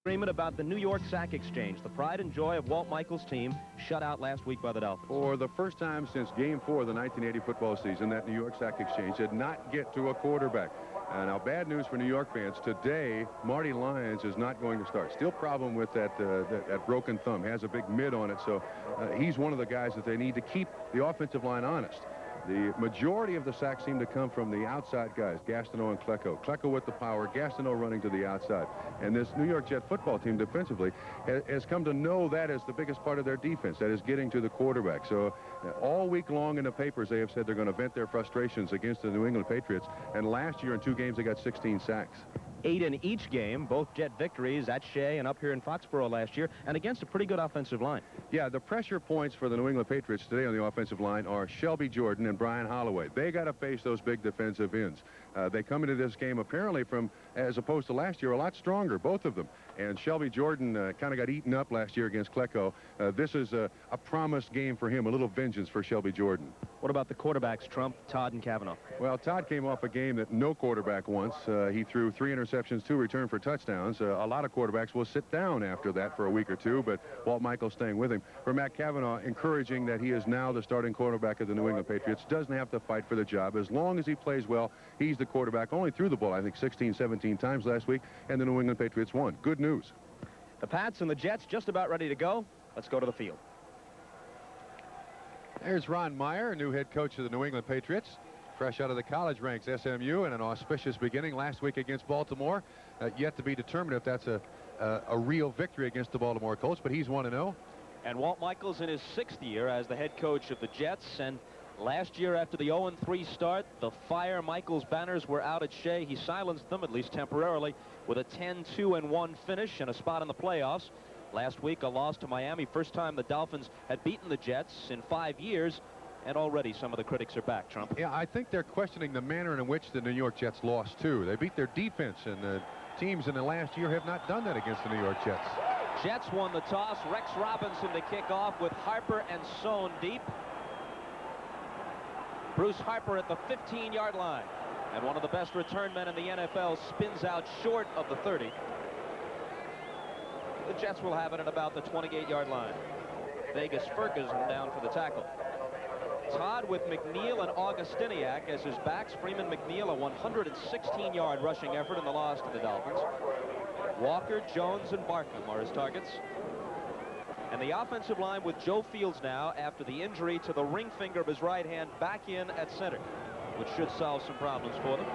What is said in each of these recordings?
Agreement about the New York Sack Exchange, the pride and joy of Walt Michaels' team, shut out last week by the Dolphins. For the first time since Game 4 of the 1980 football season, that New York Sack Exchange did not get to a quarterback. Now, bad news for New York fans. Today, Marty Lyons is not going to start. Still problem with that broken thumb. Has a big mid on it, so he's one of the guys that they need to keep the offensive line honest. The majority of the sacks seem to come from the outside guys, Gastineau and Klecko. Klecko with the power, Gastineau running to the outside. And this New York Jet football team defensively has come to know that as the biggest part of their defense, that is getting to the quarterback. So all week long in the papers, they have said they're going to vent their frustrations against the New England Patriots. And last year in 2 games, they got 16 sacks. 8 in each game, both Jet victories at Shea and up here in Foxborough last year, and against a pretty good offensive line. Yeah, the pressure points for the New England Patriots today on the offensive line are Shelby Jordan and Brian Holloway. They got to face those big defensive ends. They come into this game apparently from, as opposed to last year, a lot stronger, both of them. And Shelby Jordan kind of got eaten up last year against Klecko. This is a promised game for him, a little vengeance for Shelby Jordan. What about the quarterbacks, Trump, Todd, and Kavanaugh? Well, Todd came off a game that no quarterback wants. He threw 3 interceptions, 2 returned for touchdowns. A lot of quarterbacks will sit down after that for a week or two, but Walt Michaels staying with him. For Matt Kavanaugh, encouraging that he is now the starting quarterback of the New England Patriots, doesn't have to fight for the job. As long as he plays well, he's the quarterback. Only threw the ball, I think, 16, 17 times last week, and the New England Patriots won. Good news. The Pats and the Jets just about ready to go. Let's go to the field. There's Ron Meyer, new head coach of the New England Patriots. Fresh out of the college ranks, SMU, and an auspicious beginning last week against Baltimore. Yet to be determined if that's a real victory against the Baltimore Colts, but he's 1-0. And Walt Michaels in his 6th year as the head coach of the Jets. And last year, after the 0-3 start, the Fire Michaels banners were out at Shea. He silenced them, at least temporarily, with a 10-2-1 finish and a spot in the playoffs. Last week, a loss to Miami. First time the Dolphins had beaten the Jets in 5 years. And already some of the critics are back, Trump. Yeah, I think they're questioning the manner in which the New York Jets lost, too. They beat their defense, and the teams in the last year have not done that against the New York Jets. Jets won the toss. Rex Robinson to kick off with Harper and Sohn deep. Bruce Harper at the 15-yard line. And one of the best return men in the NFL spins out short of the 30. The Jets will have it at about the 28-yard line. Vegas Ferguson down for the tackle. Todd with McNeil and Augustiniak as his backs. Freeman McNeil, a 116-yard rushing effort in the loss to the Dolphins. Walker, Jones, and Barkham are his targets. And the offensive line with Joe Fields now, after the injury to the ring finger of his right hand, back in at center, which should solve some problems for them.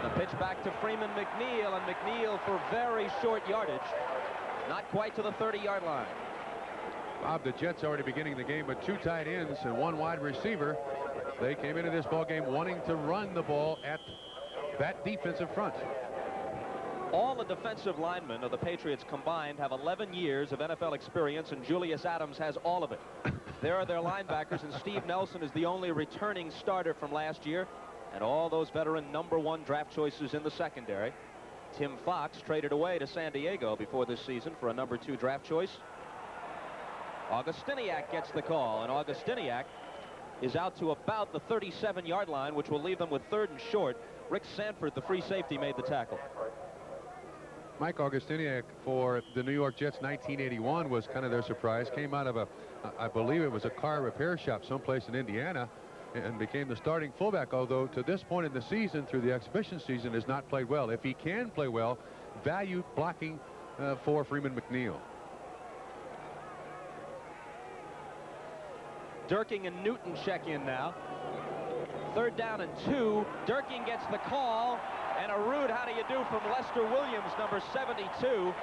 The pitch back to Freeman McNeil, and McNeil for very short yardage. Not quite to the 30-yard line. Bob, the Jets already beginning the game with 2 tight ends and 1 wide receiver. They came into this ball game wanting to run the ball at that defensive front. All the defensive linemen of the Patriots combined have 11 years of NFL experience, and Julius Adams has all of it. There are their linebackers, and Steve Nelson is the only returning starter from last year, and all those veteran #1 draft choices in the secondary. Tim Fox traded away to San Diego before this season for a #2 draft choice. Augustiniak gets the call, and Augustiniak is out to about the 37-yard line, which will leave them with 3rd and short. Rick Sanford, the free safety, made the tackle. Mike Augustiniak for the New York Jets 1981 was kind of their surprise. Came out of I believe it was a car repair shop someplace in Indiana, and became the starting fullback, although to this point in the season, through the exhibition season, has not played well. If he can play well, value blocking for Freeman McNeil. Durking and Newton check in now. 3rd down and 2. Durking gets the call, and a rude how do you do from Lester Williams, number 72,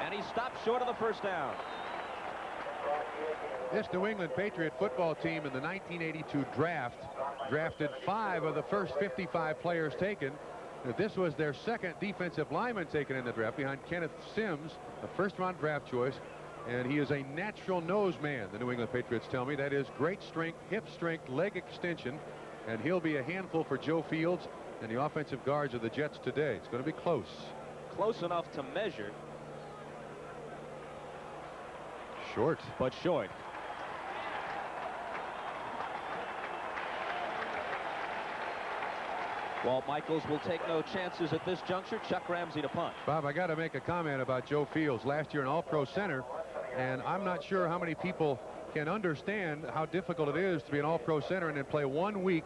and he stopped short of the 1st down. This New England Patriot football team in the 1982 draft drafted 5 of the first 55 players taken. This was their 2nd defensive lineman taken in the draft, behind Kenneth Sims, a 1st-round draft choice. And he is a natural nose man, the New England Patriots tell me. That is great strength, hip strength, leg extension. And he'll be a handful for Joe Fields and the offensive guards of the Jets today. It's going to be close. Close enough to measure. Short. But short. Walt Michaels will take no chances at this juncture. Chuck Ramsey to punt. Bob, I got to make a comment about Joe Fields. Last year an all-pro center, and I'm not sure how many people can understand how difficult it is to be an all-pro center and then play 1 week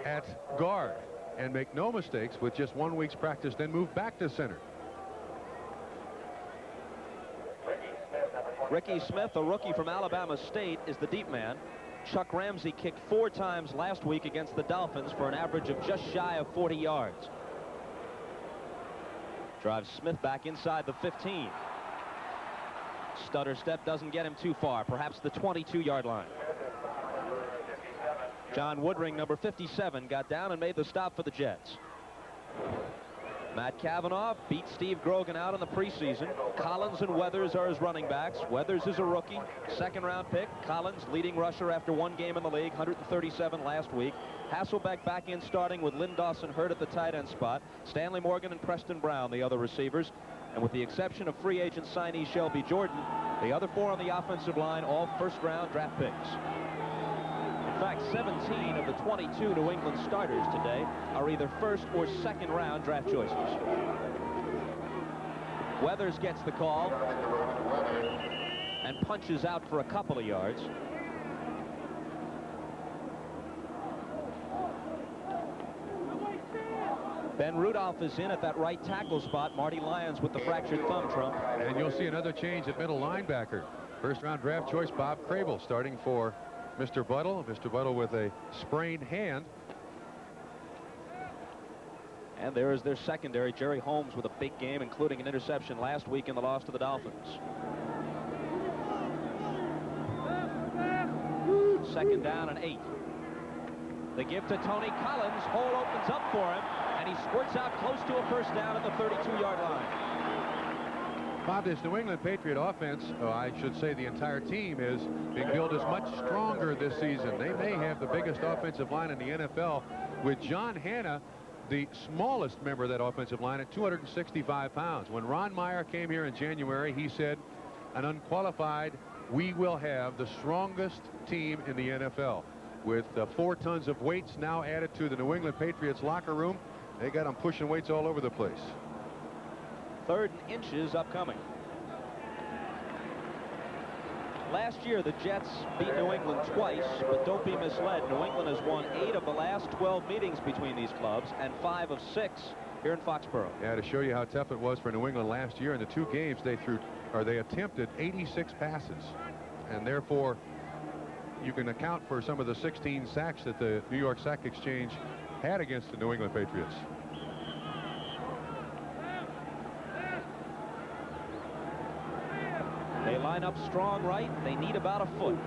at guard and make no mistakes with just 1 week's practice, then move back to center. Ricky Smith, a rookie from Alabama State, is the deep man. Chuck Ramsey kicked 4 times last week against the Dolphins for an average of just shy of 40 yards. Drives Smith back inside the 15. Stutter step doesn't get him too far, perhaps the 22-yard line. John Woodring, number 57, got down and made the stop for the Jets. Matt Cavanaugh beat Steve Grogan out in the preseason. Collins and Weathers are his running backs. Weathers is a rookie, second-round pick. Collins, leading rusher after 1 game in the league, 137 last week. Hasselbeck back in starting with Lynn Dawson hurt at the tight end spot. Stanley Morgan and Preston Brown, the other receivers. And with the exception of free agent signee Shelby Jordan, the other 4 on the offensive line, all first-round draft picks. In fact, 17 of the 22 New England starters today are either first or second round draft choices. Weathers gets the call and punches out for a couple of yards. Ben Rudolph is in at that right tackle spot. Marty Lyons with the fractured thumb, Trump. And you'll see another change at middle linebacker. First round draft choice Bob Crable starting for Mr. Buttle. Mr. Buttle with a sprained hand. And there is their secondary, Jerry Holmes, with a big game, including an interception last week in the loss to the Dolphins. Second down and 8. The give to Tony Collins. Hole opens up for him, and he squirts out close to a first down at the 32-yard line. Bob, this New England Patriot offense, I should say the entire team, is being built as much stronger this season. They may have the biggest offensive line in the NFL, with John Hanna, the smallest member of that offensive line, at 265 pounds. When Ron Meyer came here in January, he said, an unqualified, we will have the strongest team in the NFL. With 4 tons of weights now added to the New England Patriots locker room, they got them pushing weights all over the place. 3rd and inches upcoming. Last year, the Jets beat New England twice, but don't be misled. New England has won 8 of the last 12 meetings between these clubs and 5 of 6 here in Foxborough. Yeah, to show you how tough it was for New England last year, in the 2 games they attempted 86 passes, and therefore you can account for some of the 16 sacks that the New York Sack Exchange had against the New England Patriots. They line up strong right. They need about a foot.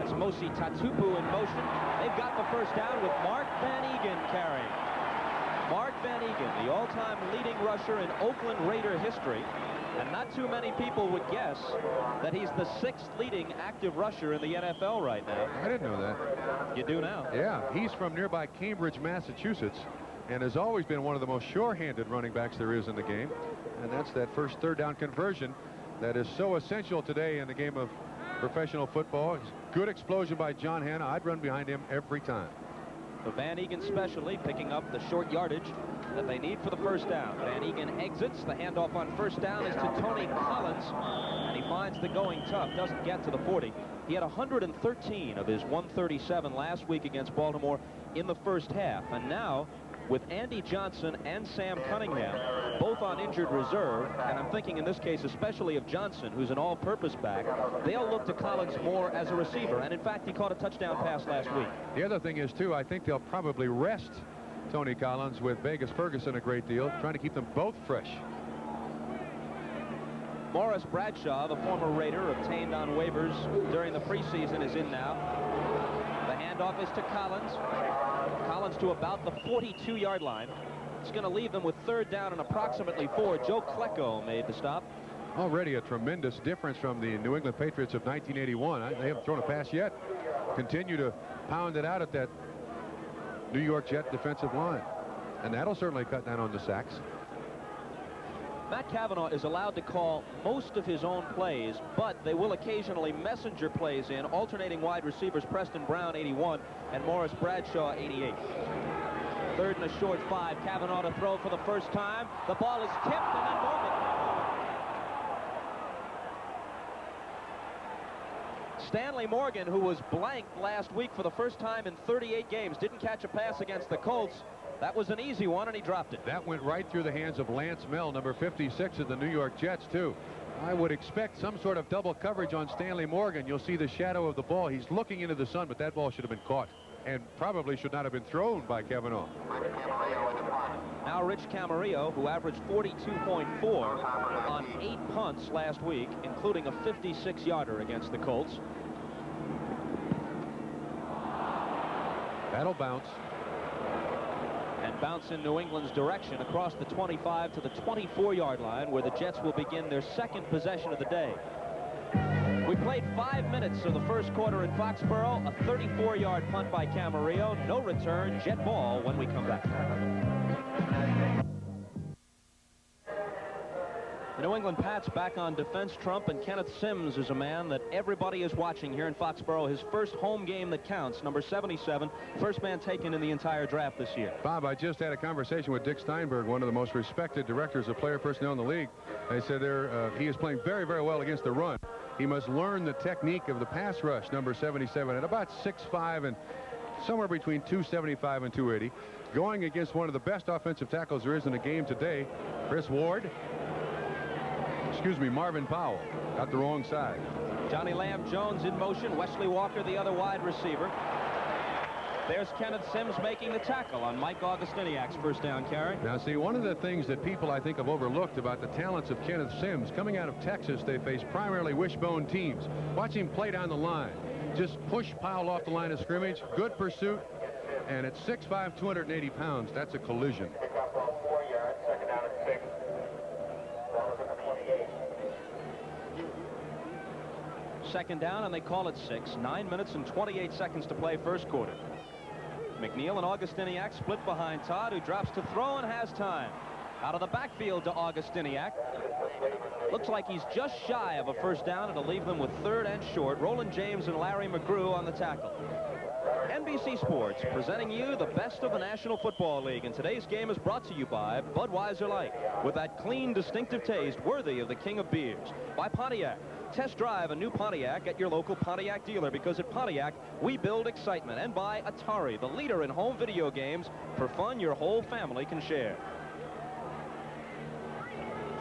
It's Mosi Tatupu in motion. They've got the first down with Mark Van Egan carrying. Mark Van Egan, the all-time leading rusher in Oakland Raider history. And not too many people would guess that he's the 6th leading active rusher in the NFL right now. I didn't know that. You do now. Yeah, he's from nearby Cambridge, Massachusetts, and has always been one of the most sure-handed running backs there is in the game. And that's that first 3rd down conversion that is so essential today in the game of professional football. Good explosion by John Hanna. I'd run behind him every time. So Van Egan specially picking up the short yardage that they need for the first down. Van Egan exits. The handoff on first down is to Tony Collins, and he finds the going tough. Doesn't get to the 40. He had 113 of his 137 last week against Baltimore in the first half. And now, with Andy Johnson and Sam Cunningham both on injured reserve, and I'm thinking in this case especially of Johnson, who's an all-purpose back, they'll look to Collins more as a receiver. And in fact, he caught a touchdown pass last week. The other thing is, too, I think they'll probably rest Tony Collins with Vegas Ferguson a great deal, trying to keep them both fresh. Morris Bradshaw, the former Raider, obtained on waivers during the preseason, is in now. The handoff is to Collins. Collins to about the 42-yard line. It's going to leave them with 3rd down and approximately 4. Joe Klecko made the stop. Already a tremendous difference from the New England Patriots of 1981. They haven't thrown a pass yet. Continue to pound it out at that New York Jet defensive line. And that'll certainly cut down on the sacks. Matt Cavanaugh is allowed to call most of his own plays, but they will occasionally messenger plays in, alternating wide receivers Preston Brown, 81, and Morris Bradshaw, 88. Third and a short 5. Cavanaugh to throw for the first time. The ball is tipped, and then Morgan. Stanley Morgan, who was blanked last week for the first time in 38 games, didn't catch a pass against the Colts. That was an easy one, and he dropped it. That went right through the hands of Lance Mel, number 56 of the New York Jets, too. I would expect some sort of double coverage on Stanley Morgan. You'll see the shadow of the ball. He's looking into the sun, but that ball should have been caught and probably should not have been thrown by Cavanaugh. Now Rich Camarillo, who averaged 42.4 on 8 punts last week, including a 56-yarder against the Colts. That'll bounce. And bounce in New England's direction across the 25 to the 24-yard line, where the Jets will begin their second possession of the day. We played 5 minutes of the first quarter in Foxborough. A 34-yard punt by Camarillo. No return. Jet ball when we come back. The New England Pats back on defense, Trump, and Kenneth Sims is a man that everybody is watching here in Foxborough. His first home game that counts, number 77, first man taken in the entire draft this year. Bob, I just had a conversation with Dick Steinberg, one of the most respected directors of player personnel in the league. They said he is playing very, very well against the run. He must learn the technique of the pass rush, number 77, at about 6'5" and somewhere between 275 and 280. Going against one of the best offensive tackles there is in the game today, Marvin Powell. Got the wrong side. Johnny Lamb Jones in motion. Wesley Walker, the other wide receiver. There's Kenneth Sims making the tackle on Mike Augustiniak's first down carry. Now, see, one of the things that people, I think, have overlooked about the talents of Kenneth Sims, coming out of Texas, they face primarily wishbone teams. Watch him play down the line. Just push Powell off the line of scrimmage. Good pursuit. And at 6'5", 280 pounds, that's a collision. Second down, and they call it 6. 9 minutes and 28 seconds to play first quarter. McNeil and Augustiniak split behind Todd, who drops to throw and has time. Out of the backfield to Augustiniak. Looks like he's just shy of a first down. It'll leave them with third and short. Roland James and Larry McGrew on the tackle. NBC Sports presenting you the best of the National Football League. And today's game is brought to you by Budweiser Light, with that clean, distinctive taste worthy of the king of beers. By Pontiac. Test drive a new Pontiac at your local Pontiac dealer, because at Pontiac, we build excitement. And by Atari, the leader in home video games, for fun your whole family can share.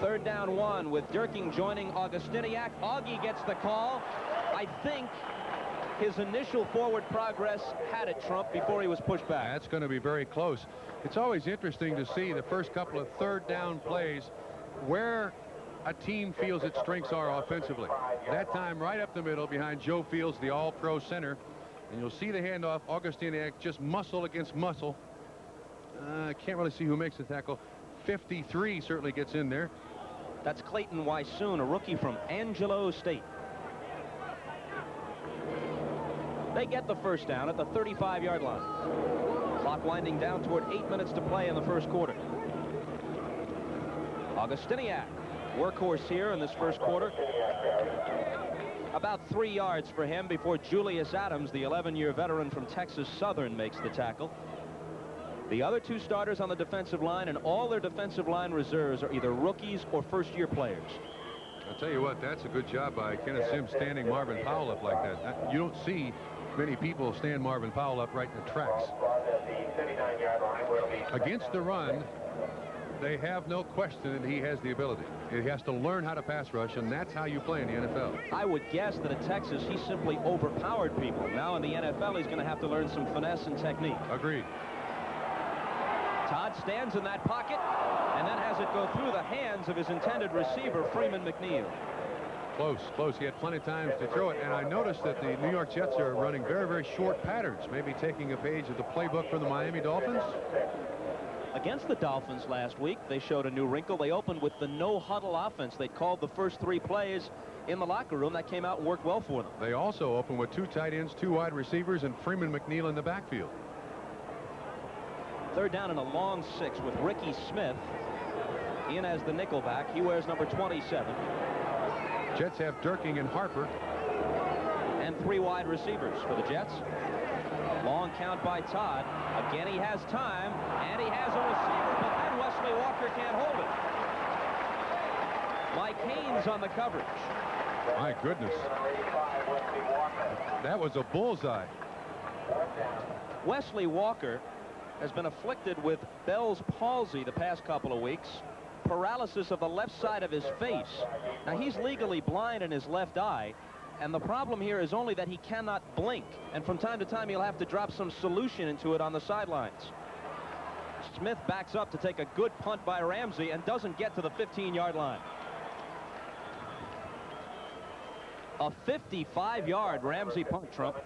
Third down 1 with Durking joining Augustiniak. Augie gets the call. I think his initial forward progress had it, Trump, before he was pushed back. That's going to be very close. It's always interesting to see the first couple of third down plays where a team feels its strengths are offensively. That time right up the middle behind Joe Fields, the all-pro center. And you'll see the handoff. Augustiniak just muscle against muscle. Can't really see who makes the tackle. 53 certainly gets in there. That's Clayton Wysoon, a rookie from Angelo State. They get the first down at the 35-yard line. Clock winding down toward 8 minutes to play in the first quarter. Augustiniak, workhorse here in this first quarter. About 3 yards for him before Julius Adams, the 11-year veteran from Texas Southern, makes the tackle. The other two starters on the defensive line and all their defensive line reserves are either rookies or first-year players. I'll tell you what, that's a good job by Kenneth Sims standing Marvin Powell up like that. You don't see many people stand Marvin Powell up right in the tracks. Against the run, they have no question that he has the ability. He has to learn how to pass rush, and that's how you play in the NFL. I would guess that at Texas, he simply overpowered people. Now in the NFL, he's going to have to learn some finesse and technique. Agreed. Todd stands in that pocket and then has it go through the hands of his intended receiver, Freeman McNeil. Close. He had plenty of times to throw it, and I noticed that the New York Jets are running very, very short patterns, maybe taking a page of the playbook from the Miami Dolphins. Against the Dolphins last week, they showed a new wrinkle. They opened with the no-huddle offense. They called the first 3 plays in the locker room. That came out and worked well for them. They also opened with 2 tight ends, 2 wide receivers, and Freeman McNeil in the backfield. Third down and a long 6 with Ricky Smith in as the nickelback. He wears number 27. Jets have Durking and Harper. And 3 wide receivers for the Jets. Long count by Todd. Again, he has time, and he has a receiver, but then Wesley Walker can't hold it. Mike Haynes on the coverage. My goodness. That was a bullseye. Wesley Walker has been afflicted with Bell's palsy the past couple of weeks. Paralysis of the left side of his face. Now, he's legally blind in his left eye, and the problem here is only that he cannot blink, and from time to time he'll have to drop some solution into it on the sidelines. Smith backs up to take a good punt by Ramsey and doesn't get to the 15-yard line. A 55-yard Ramsey punt, Trump.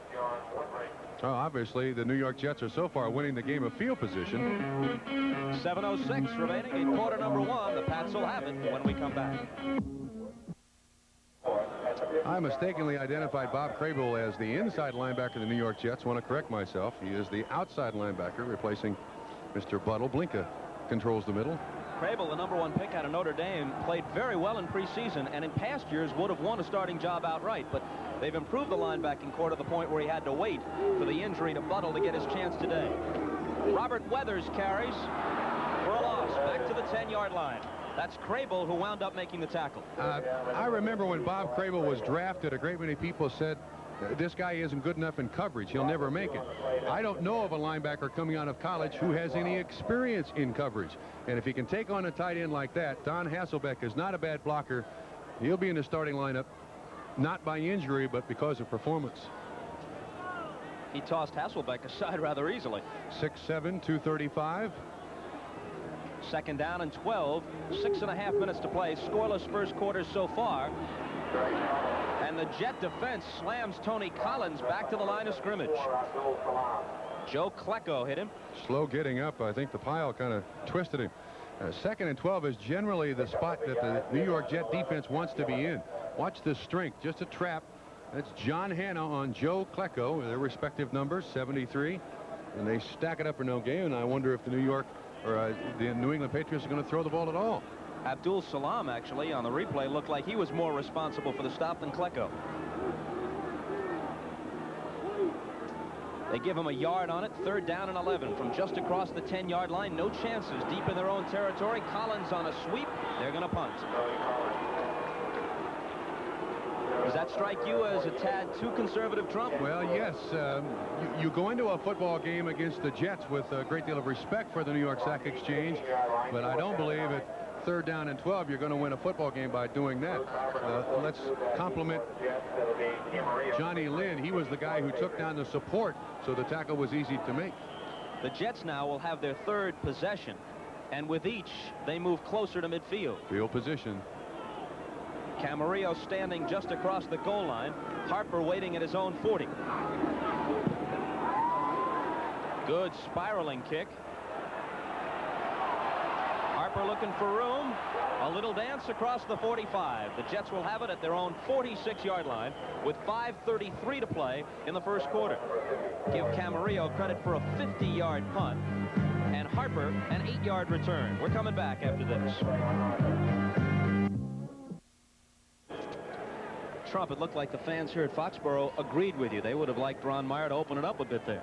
Oh, obviously, the New York Jets are so far winning the game of field position. 7:06 remaining in quarter number 1. The Pats will have it when we come back. I mistakenly identified Bob Crable as the inside linebacker of the New York Jets. Want to correct myself. He is the outside linebacker, replacing Mr. Buttle. Blinka controls the middle. Crable, the number 1 pick out of Notre Dame, played very well in preseason, and in past years would have won a starting job outright, but they've improved the linebacking core to the point where he had to wait for the injury to Buttle to get his chance today. Robert Weathers carries for a loss back to the 10-yard line. That's Crable who wound up making the tackle. I remember when Bob Crable was drafted, a great many people said, this guy isn't good enough in coverage. He'll never make it. I don't know of a linebacker coming out of college who has any experience in coverage. And if he can take on a tight end like that, Don Hasselbeck is not a bad blocker. He'll be in the starting lineup, not by injury, but because of performance. He tossed Hasselbeck aside rather easily. 6'7", 235. Second down and 12. 6.5 minutes to play. Scoreless first quarter so far. And the Jet defense slams Tony Collins back to the line of scrimmage. Joe Klecko hit him. Slow getting up. I think the pile kind of twisted him. Second and 12 is generally the spot that the New York Jet defense wants to be in. Watch the strength. Just a trap. That's John Hanna on Joe Klecko. Their respective numbers, 73. And they stack it up for no gain. And I wonder if the the New England Patriots are going to throw the ball at all. Abdul Salam, actually, on the replay, looked like he was more responsible for the stop than Klecko. They give him a yard on it. 3rd down and 11 from just across the 10-yard line. No chances deep in their own territory. Collins on a sweep. They're going to punt. Does that strike you as a tad too conservative, Trump? Well, yes. You go into a football game against the Jets with a great deal of respect for the New York Sack Exchange, but I don't believe at 3rd down and 12 you're going to win a football game by doing that. Let's compliment Johnny Lynn. He was the guy who took down the support, so the tackle was easy to make. The Jets now will have their 3rd possession, and with each they move closer to midfield. Field position. Camarillo standing just across the goal line. Harper waiting at his own 40. Good spiraling kick. Harper looking for room. A little dance across the 45. The Jets will have it at their own 46-yard line with 5:33 to play in the first quarter. Give Camarillo credit for a 50-yard punt and Harper an 8-yard return. We're coming back after this. Trump, it looked like the fans here at Foxborough agreed with you. They would have liked Ron Meyer to open it up a bit there.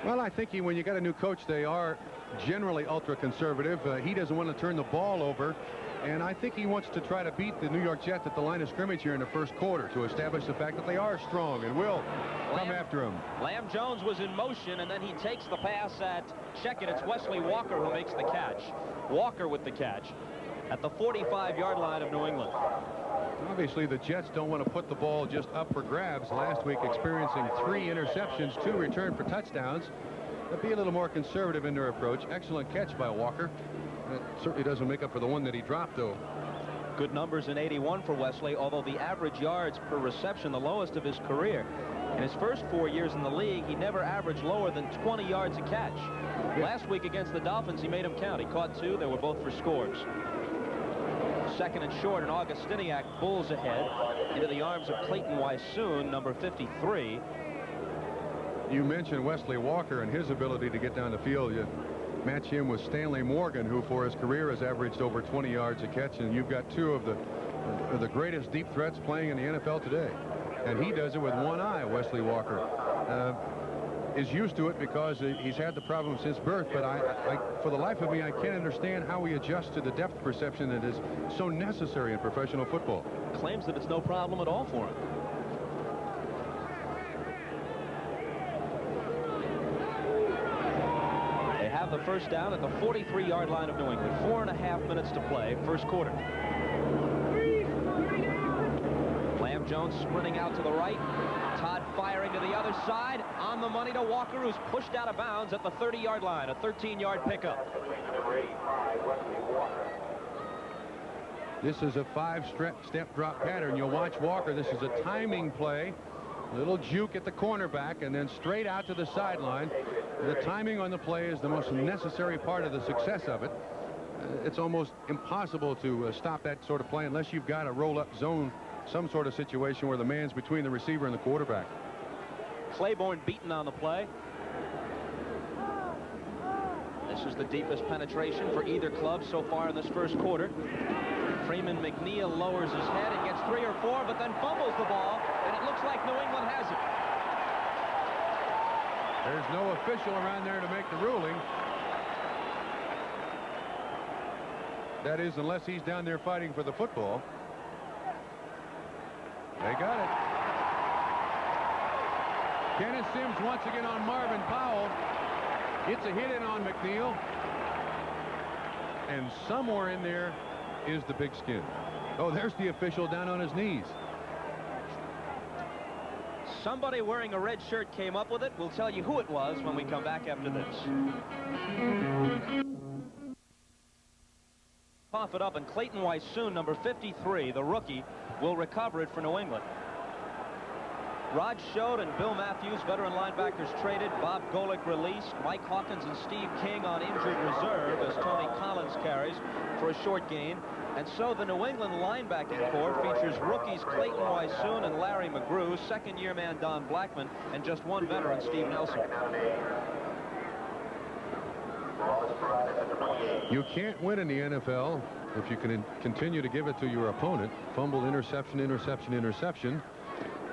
Well, I think when you got a new coach, they are generally ultra-conservative. He doesn't want to turn the ball over, and I think he wants to try to beat the New York Jets at the line of scrimmage here in the first quarter to establish the fact that they are strong and will come after him. Lamb Jones was in motion, and then he takes the pass at, check it, it's Wesley Walker who makes the catch. Walker with the catch at the 45-yard line of New England. Obviously, the Jets don't want to put the ball just up for grabs. Last week, experiencing 3 interceptions, 2 returned for touchdowns. They'll be a little more conservative in their approach. Excellent catch by Walker. That certainly doesn't make up for the one that he dropped, though. Good numbers in 81 for Wesley, although the average yards per reception, the lowest of his career. In his first 4 years in the league, he never averaged lower than 20 yards a catch. Last week against the Dolphins, he made them count. He caught 2. They were both for scores. 2nd and short, and Augustiniak pulls ahead into the arms of Clayton Wysoon, number 53. You mentioned Wesley Walker and his ability to get down the field. match him with Stanley Morgan, who for his career has averaged over 20 yards a catch, and you've got two of the greatest deep threats playing in the NFL today. And he does it with one eye. Wesley Walker is used to it because he's had the problem since birth, but for the life of me, I can't understand how he adjusts to the depth perception that is so necessary in professional football. Claims that it's no problem at all for him. They have the first down at the 43-yard line of New England. 4.5 minutes to play, first quarter. Jones sprinting out to the right. Todd firing to the other side. On the money to Walker, who's pushed out of bounds at the 30-yard line. A 13-yard pickup. This is a 5-step drop pattern. You'll watch Walker. This is a timing play. Little juke at the cornerback and then straight out to the sideline. The timing on the play is the most necessary part of the success of it. It's almost impossible to stop that sort of play unless you've got a roll-up zone, some sort of situation where the man's between the receiver and the quarterback. Claiborne beaten on the play. This is the deepest penetration for either club so far in this first quarter. Freeman McNeil lowers his head and gets 3 or 4, but then fumbles the ball, and it looks like New England has it. There's no official around there to make the ruling. That is, unless he's down there fighting for the football. They got it. Kenneth Sims once again on Marvin Powell. Gets a hit in on McNeil. And somewhere in there is the big skin. Oh, there's the official down on his knees. Somebody wearing a red shirt came up with it. We'll tell you who it was when we come back after this. Cough it up, and Clayton Weissoon, number 53, the rookie, will recover it for New England. Rod Schode and Bill Matthews, veteran linebackers, traded. Bob Golick released. Mike Hawkins and Steve King on injured reserve as Tony Collins carries for a short gain. And so the New England linebacking corps features rookies Clayton Weissoon and Larry McGrew, second-year man Don Blackman, and just one veteran, Steve Nelson. You can't win in the NFL if you can continue to give it to your opponent. Fumble, interception, interception, interception.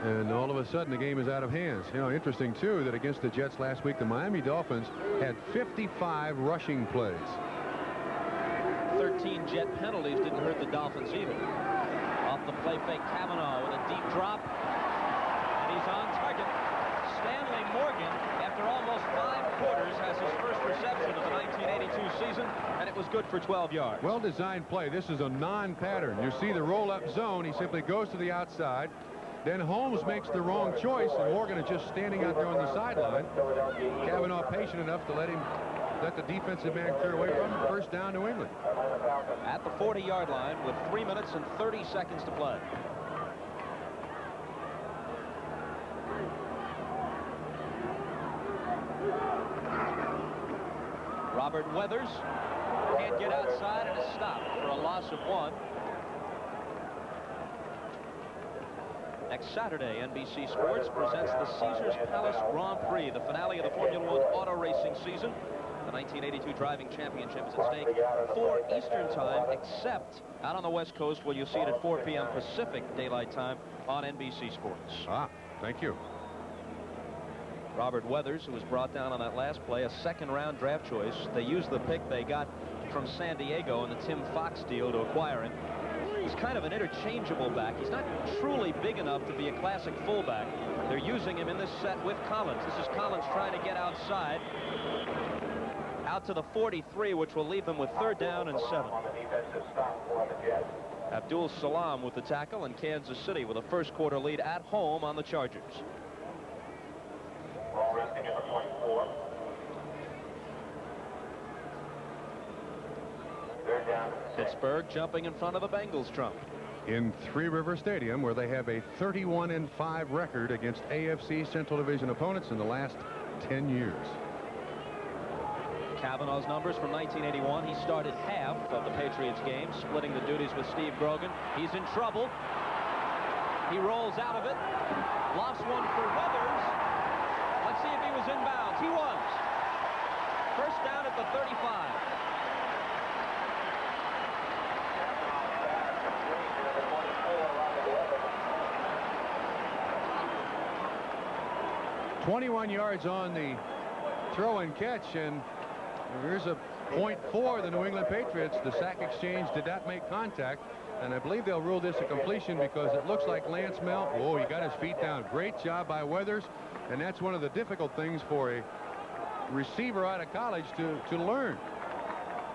And all of a sudden, the game is out of hands. You know, interesting, too, that against the Jets last week, the Miami Dolphins had 55 rushing plays. 13 Jet penalties didn't hurt the Dolphins either. Off the play fake, Kavanaugh with a deep drop. And he's on target. Stanley Morgan, after almost 5 quarters, has his first reception of the 1982 season, and it was good for 12 yards. Well-designed play. This is a non-pattern. You see the roll-up zone. He simply goes to the outside. Then Holmes makes the wrong choice, and Morgan is just standing out there on the sideline. Kavanaugh patient enough to let the defensive man clear away from him. First down, New England. At the 40-yard line with 3 minutes and 30 seconds to play. Robert Weathers can't get outside and is stopped for a loss of 1. Next Saturday, NBC Sports presents the Caesars Palace Grand Prix, the finale of the Formula One auto racing season. The 1982 driving championship is at stake 4 Eastern time, except out on the West Coast where you'll see it at 4 p.m. Pacific Daylight Time on NBC Sports. Ah, thank you. Robert Weathers, who was brought down on that last play, a second-round draft choice. They used the pick they got from San Diego in the Tim Fox deal to acquire him. He's kind of an interchangeable back. He's not truly big enough to be a classic fullback. They're using him in this set with Collins. This is Collins trying to get outside. Out to the 43, which will leave them with 3rd down and 7. Abdul Salam with the tackle, and Kansas City with a first quarter lead at home on the Chargers. Pittsburgh jumping in front of the Bengals trump. In Three River Stadium, where they have a 31-5 record against AFC Central Division opponents in the last 10 years. Kavanaugh's numbers from 1981. He started half of the Patriots game, splitting the duties with Steve Grogan. He's in trouble. He rolls out of it. Lofts one for Weathers. Let's see if he was in bounds. He was. First First down at the 35. .21 yards on the throw and catch, and here's a point for the New England Patriots. The sack exchange did not make contact, and I believe they'll rule this a completion because it looks like Lance Mel. Oh, he got his feet down. Great job by Weathers, and that's one of the difficult things for a receiver out of college to learn.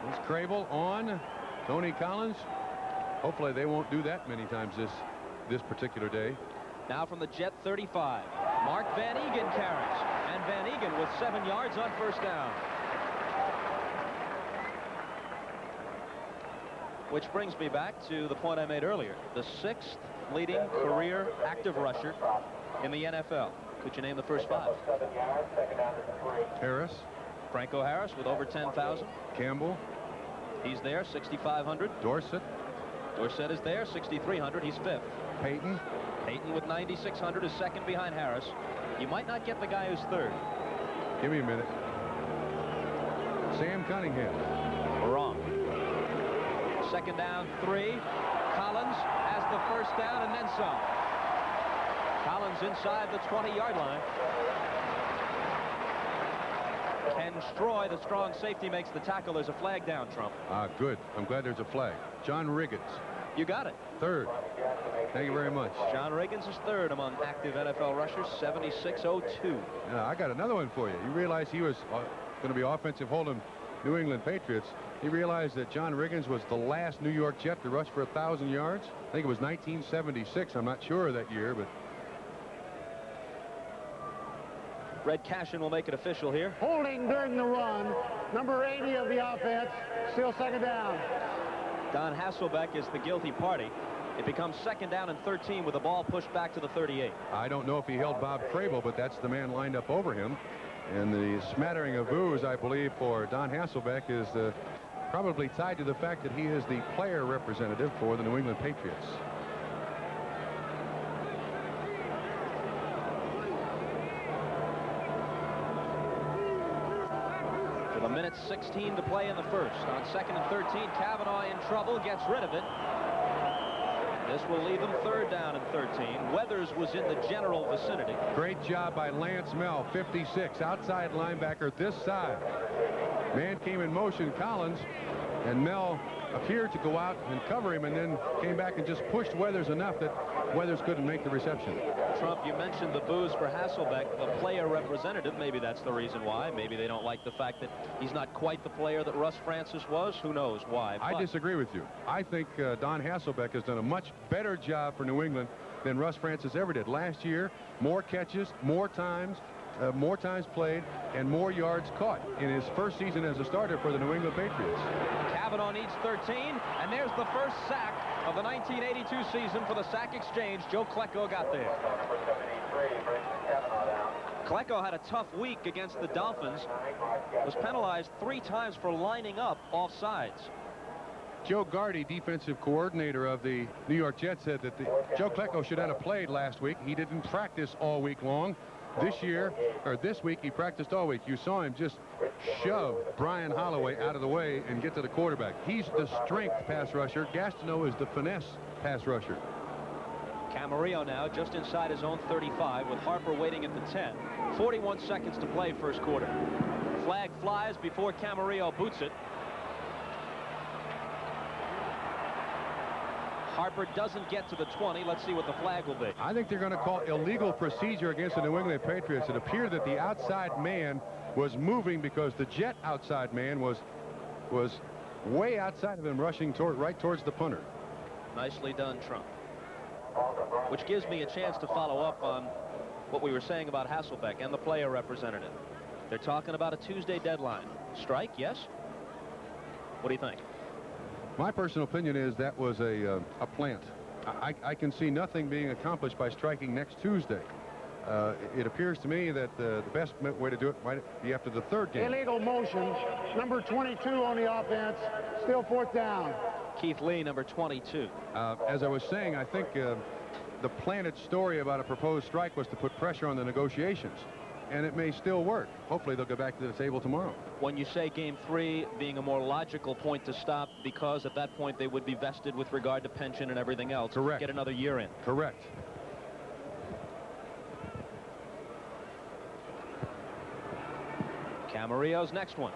This Crable on Tony Collins. Hopefully they won't do that many times this particular day. Now from the Jet 35, Mark Van Eegen carries, and Van Eegen with 7 yards on first down. Which brings me back to the point I made earlier. The 6th leading career active rusher in the NFL. Could you name the first 5? Harris. Franco Harris with over 10,000. Campbell. He's there, 6,500. Dorsett. Dorsett is there, 6,300. He's 5th. Peyton. Peyton with 9,600 is second behind Harris. You might not get the guy who's 3rd. Give me a minute. Sam Cunningham. Wrong. Second down, 3. Collins has the first down and then some. Collins inside the 20-yard line. Ken Stroy, the strong safety, makes the tackle. There's a flag down, Trump. Good. I'm glad there's a flag. John Riggins. You got it. 3rd. Thank you very much. John Riggins is 3rd among active NFL rushers, 76.02. I got another one for you. You realize he was going to be offensive hold'em New England Patriots. You realize that John Riggins was the last New York Jet to rush for 1,000 yards? I think it was 1976. I'm not sure of that year, but Red Cashin will make it official here. Holding during the run, number 80 of the offense, still second down. Don Hasselbeck is the guilty party. It becomes second down and 13 with the ball pushed back to the 38. I don't know if he held Bob Crable, but that's the man lined up over him. And the smattering of boos, I believe, for Don Hasselbeck is probably tied to the fact that he is the player representative for the New England Patriots. With a minute 16 to play in the first. On second and 13, Kavanaugh in trouble, gets rid of it. This will leave them 3rd down and 13. Weathers was in the general vicinity. Great job by Lance Mel, 56, outside linebacker this side. Man came in motion, Collins, and Mel appeared to go out and cover him and then came back and just pushed Weathers enough that Weathers couldn't make the reception. Trump, you mentioned the boos for Hasselbeck, the player representative. Maybe that's the reason why. Maybe they don't like the fact that he's not quite the player that Russ Francis was. Who knows why? I disagree with you. I think Don Hasselbeck has done a much better job for New England than Russ Francis ever did. Last year, more catches, more times played, and more yards caught in his first season as a starter for the New England Patriots. Kavanaugh needs 13, and there's the first sack of the 1982 season for the sack exchange. Joe Klecko got there. Klecko had a tough week against the Dolphins. Was penalized 3 times for lining up offsides. Joe Gardy, defensive coordinator of the New York Jets, said that Joe Klecko should not have played last week. He didn't practice all week long. This week, he practiced all week. You saw him just shove Brian Holloway out of the way and get to the quarterback. He's the strength pass rusher. Gastineau is the finesse pass rusher. Camarillo now just inside his own 35 with Harper waiting at the 10. 41 seconds to play first quarter. Flag flies before Camarillo boots it. Harper doesn't get to the 20. Let's see what the flag will be. I think they're going to call illegal procedure against the New England Patriots. It appeared that the outside man was moving because the Jet outside man was way outside of him, rushing right towards the punter. Nicely done, Trump. Which gives me a chance to follow up on what we were saying about Hasselbeck and the player representative. They're talking about a Tuesday deadline. Strike, yes? What do you think? My personal opinion is that was a plant. I can see nothing being accomplished by striking next Tuesday. It appears to me that the best way to do it might be after the 3rd game. Illegal motion, number 22 on the offense, still 4th down. Keith Lee, number 22. As I was saying, I think the planted story about a proposed strike was to put pressure on the negotiations. and it may still work. Hopefully they'll go back to the table tomorrow. When you say game 3 being a more logical point to stop, because at that point they would be vested with regard to pension and everything else. Correct. Get another year in. Correct. Camarillo's next one.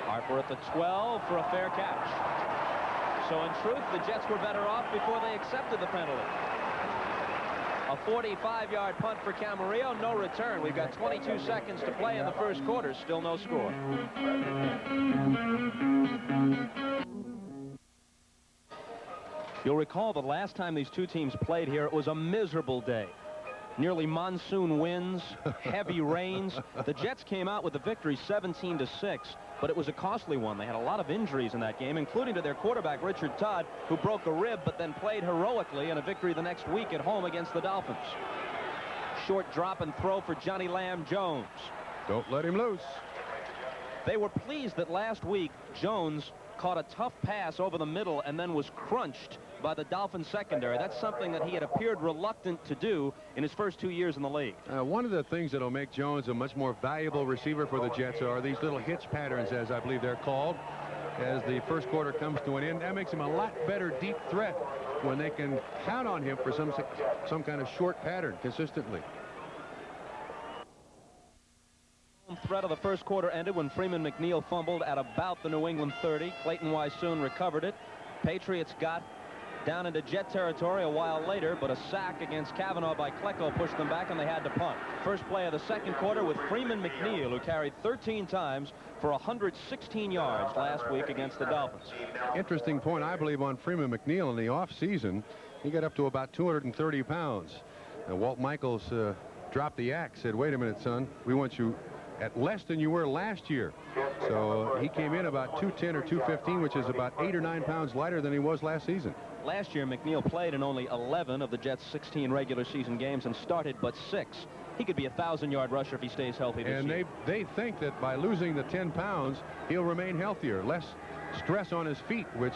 Harper at the 12 for a fair catch. So in truth, the Jets were better off before they accepted the penalty. A 45-yard punt for Camarillo, no return. We've got 22 seconds to play in the first quarter, still no score. You'll recall the last time these two teams played here, it was a miserable day. Nearly monsoon winds, heavy rains. The Jets came out with the victory 17-6, but it was a costly one. They had a lot of injuries in that game, including to their quarterback, Richard Todd, who broke a rib but then played heroically in a victory the next week at home against the Dolphins. Short drop and throw for Johnny Lamb Jones. Don't let him loose. They were pleased that last week Jones caught a tough pass over the middle and then was crunched by the Dolphins secondary. That's something that he had appeared reluctant to do in his first 2 years in the league. One of the things that will make Jones a much more valuable receiver for the Jets are these little hitch patterns, as I believe they're called, as the first quarter comes to an end. That makes him a lot better deep threat when they can count on him for some kind of short pattern consistently. Threat of the first quarter ended when Freeman McNeil fumbled at about the New England 30. Clayton Weissoon recovered it. Patriots got down into Jet territory a while later, but a sack against Kavanaugh by Klecko pushed them back, and they had to punt. First play of the second quarter with Freeman McNeil, who carried 13 times for 116 yards last week against the Dolphins. Interesting point, I believe, on Freeman McNeil in the offseason. He got up to about 230 pounds. And Walt Michaels dropped the axe, said, wait a minute, son, we want you at less than you were last year. So he came in about 210 or 215, which is about 8 or 9 pounds lighter than he was last season. Last year, McNeil played in only 11 of the Jets' 16 regular season games and started but 6. He could be a 1,000-yard rusher if he stays healthy this year. And they think that by losing the 10 pounds, he'll remain healthier, less stress on his feet, which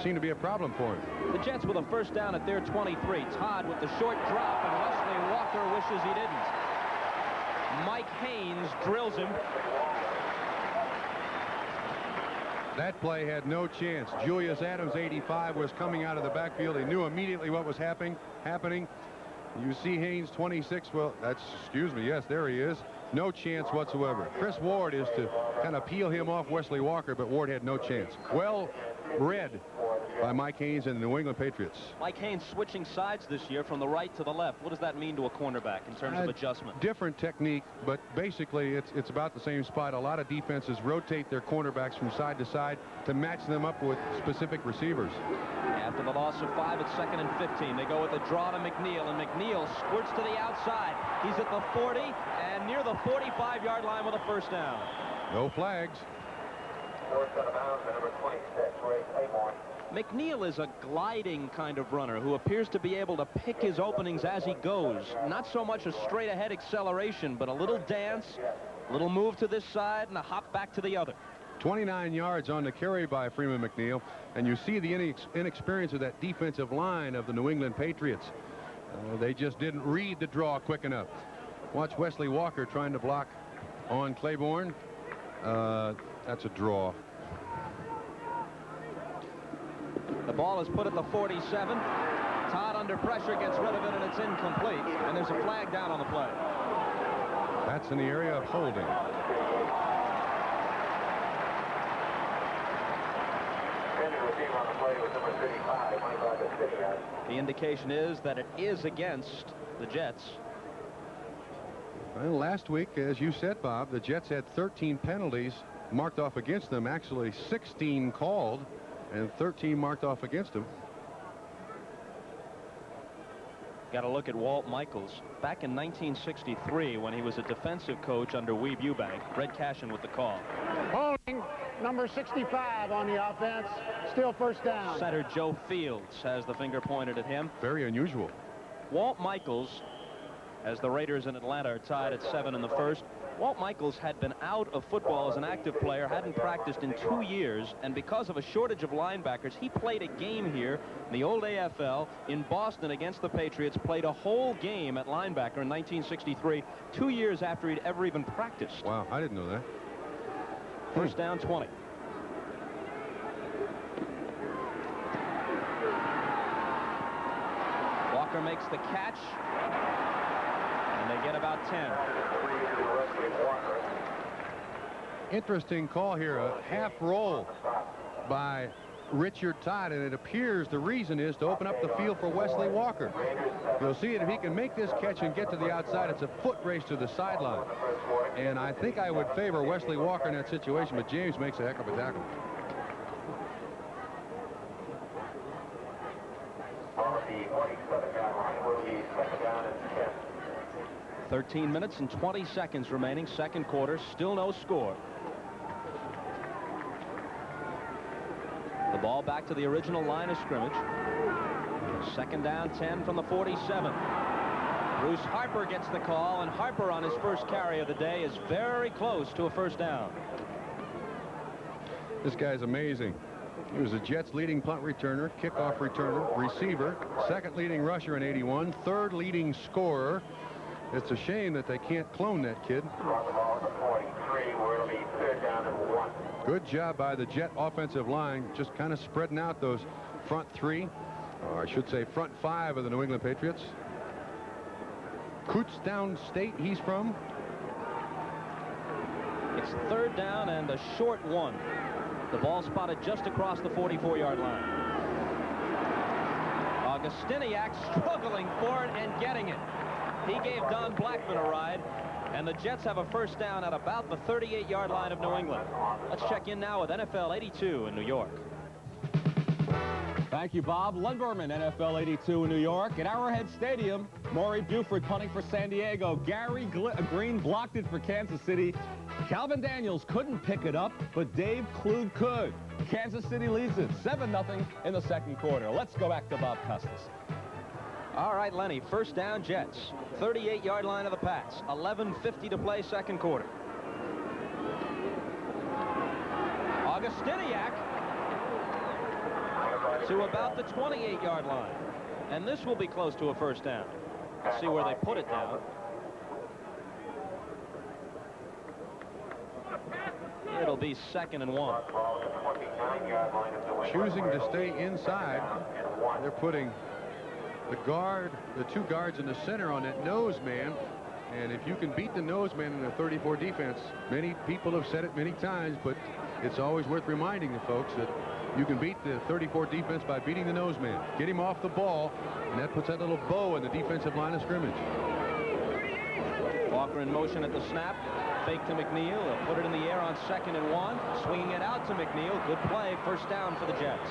seemed to be a problem for him. The Jets with a first down at their 23. Todd with the short drop, and Wesley Walker wishes he didn't. Mike Haynes drills him. That play had no chance. Julius Adams, 85, was coming out of the backfield. He knew immediately what was happening. You see Haynes, 26. Well, that's, excuse me, yes, there he is. No chance whatsoever. Chris Ward is to kind of peel him off Wesley Walker, but Ward had no chance. Well read by Mike Haynes and the New England Patriots. Mike Haynes switching sides this year from the right to the left. What does that mean to a cornerback in terms of adjustment? Different technique, but basically it's about the same spot. A lot of defenses rotate their cornerbacks from side to side to match them up with specific receivers. After the loss of 5 at 2nd and 15, they go with a draw to McNeil, and McNeil squirts to the outside. He's at the 40 and near the 45-yard line with a first down. No flags. McNeil is a gliding kind of runner who appears to be able to pick his openings as he goes. Not so much a straight-ahead acceleration, but a little dance, a little move to this side, and a hop back to the other. 29 yards on the carry by Freeman McNeil, and you see the inexperience of that defensive line of the New England Patriots. They just didn't read the draw quick enough. Watch Wesley Walker trying to block on Claiborne. That's a draw. The ball is put at the 47. Todd under pressure gets rid of it, and it's incomplete. And there's a flag down on the play. That's in the area of holding. The indication is that it is against the Jets. Well, last week, as you said, Bob, the Jets had 13 penalties marked off against them. Actually, 16 called and 13 marked off against them. Got to look at Walt Michaels. Back in 1963, when he was a defensive coach under Weeb Eubank, Red Cashin with the call. Holding, number 65 on the offense. Still first down. Center Joe Fields has the finger pointed at him. Very unusual. Walt Michaels, as the Raiders in Atlanta are tied at 7 in the first, Walt Michaels had been out of football as an active player, hadn't practiced in 2 years, and because of a shortage of linebackers, he played a game here in the old AFL in Boston against the Patriots, played a whole game at linebacker in 1963, 2 years after he'd ever even practiced. Wow, I didn't know that. First down, 20. Walker makes the catch, and they get about 10. Interesting call here, a half roll by Richard Todd, and it appears the reason is to open up the field for Wesley Walker. You'll see it if he can make this catch and get to the outside. It's a foot race to the sideline, and I think I would favor Wesley Walker in that situation, but James makes a heck of a tackle. 13 minutes and 20 seconds remaining, second quarter, still no score. The ball back to the original line of scrimmage. Second down, 10 from the 47. Bruce Harper gets the call, and Harper on his first carry of the day is very close to a first down. This guy's amazing. He was the Jets' leading punt returner, kickoff returner, receiver, second leading rusher in '81, third leading scorer. It's a shame that they can't clone that kid. Good job by the Jet offensive line, just kind of spreading out those front three, or I should say front five of the New England Patriots. Kutztown State he's from. It's third down and a short one. The ball spotted just across the 44-yard line. Augustiniak struggling for it and getting it. He gave Don Blackman a ride, and the Jets have a first down at about the 38-yard line of New England. Let's check in now with NFL 82 in New York. Thank you, Bob. Len Berman, NFL 82 in New York. At Arrowhead Stadium, Maury Buford punting for San Diego. Gary Green blocked it for Kansas City. Calvin Daniels couldn't pick it up, but Dave Klug could. Kansas City leads it 7-0 in the second quarter. Let's go back to Bob Custis. All right, Lenny, first down Jets. 38-yard line of the Pats. 11:50 to play, second quarter. Augustiniak to about the 28-yard line. And this will be close to a first down. Let's see where they put it down. It'll be 2nd and 1. Choosing to stay inside. They're putting the two guards in the center on that nose man. And if you can beat the nose man in a 34 defense, many people have said it many times, but it's always worth reminding the folks that you can beat the 34 defense by beating the nose man. Get him off the ball, and that puts that little bow in the defensive line of scrimmage. Walker in motion at the snap. Fake to McNeil. He'll put it in the air on 2nd and 1. Swinging it out to McNeil. Good play. First down for the Jets.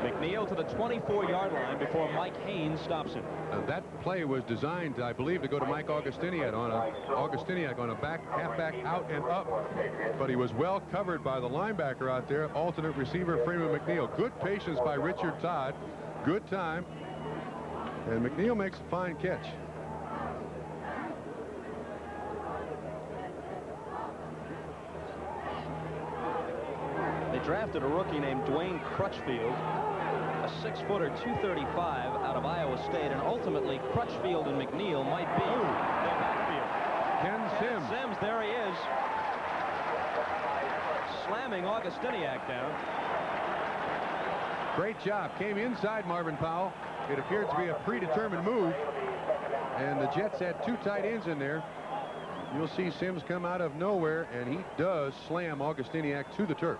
McNeil to the 24-yard line before Mike Haynes stops him. That play was designed, I believe, to go to Mike Augustiniak on a halfback out and up, but he was well covered by the linebacker out there, alternate receiver Freeman McNeil. Good patience by Richard Todd. Good time, and McNeil makes a fine catch. They drafted a rookie named Dwayne Crutchfield, a 6-footer, 235 out of Iowa State, and ultimately Crutchfield and McNeil might be their backfield. Ken Sims, there he is, slamming Augustiniak down. Great job. Came inside Marvin Powell. It appeared to be a predetermined move, and the Jets had two tight ends in there. You'll see Sims come out of nowhere, and he does slam Augustiniak to the turf.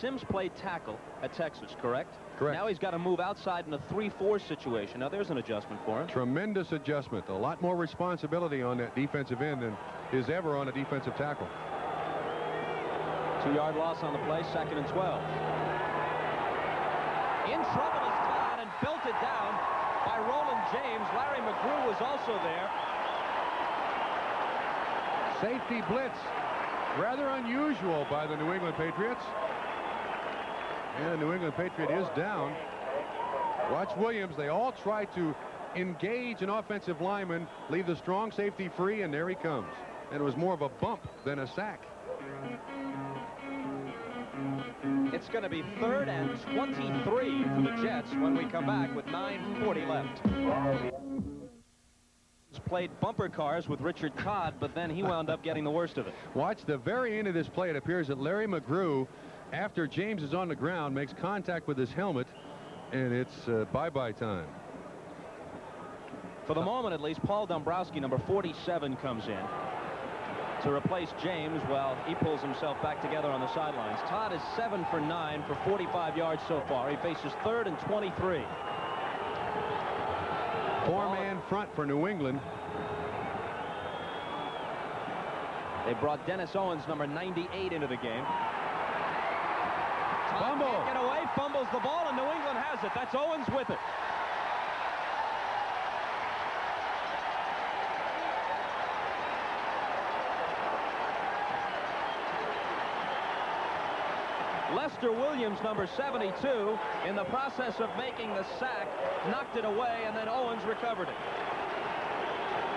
Sims played tackle at Texas, correct? Correct. Now he's got to move outside in a 3-4 situation. Now there's an adjustment for him. Tremendous adjustment. A lot more responsibility on that defensive end than is ever on a defensive tackle. 2-yard loss on the play, 2nd and 12. In trouble is Todd and belted down by Roland James. Larry McGrew was also there. Safety blitz. Rather unusual by the New England Patriots. And the New England Patriot is down. Watch Williams. They all try to engage an offensive lineman, leave the strong safety free, and there he comes. And it was more of a bump than a sack. It's going to be 3rd and 23 for the Jets when we come back with 9:40 left. Played bumper cars with Richard Todd, but then he wound up getting the worst of it. Watch the very end of this play. It appears that Larry McGrew, after James is on the ground, makes contact with his helmet, and it's bye-bye time. For the moment, at least, Paul Dombrowski, number 47, comes in to replace James while he pulls himself back together on the sidelines. Todd is 7 for 9 for 45 yards so far. He faces 3rd and 23. Four-man front for New England. They brought Dennis Owens, number 98, into the game. Todd Fumble. can't get away, fumbles the ball, and New England has it. That's Owens with it. Lester Williams, number 72, in the process of making the sack, knocked it away, and then Owens recovered it.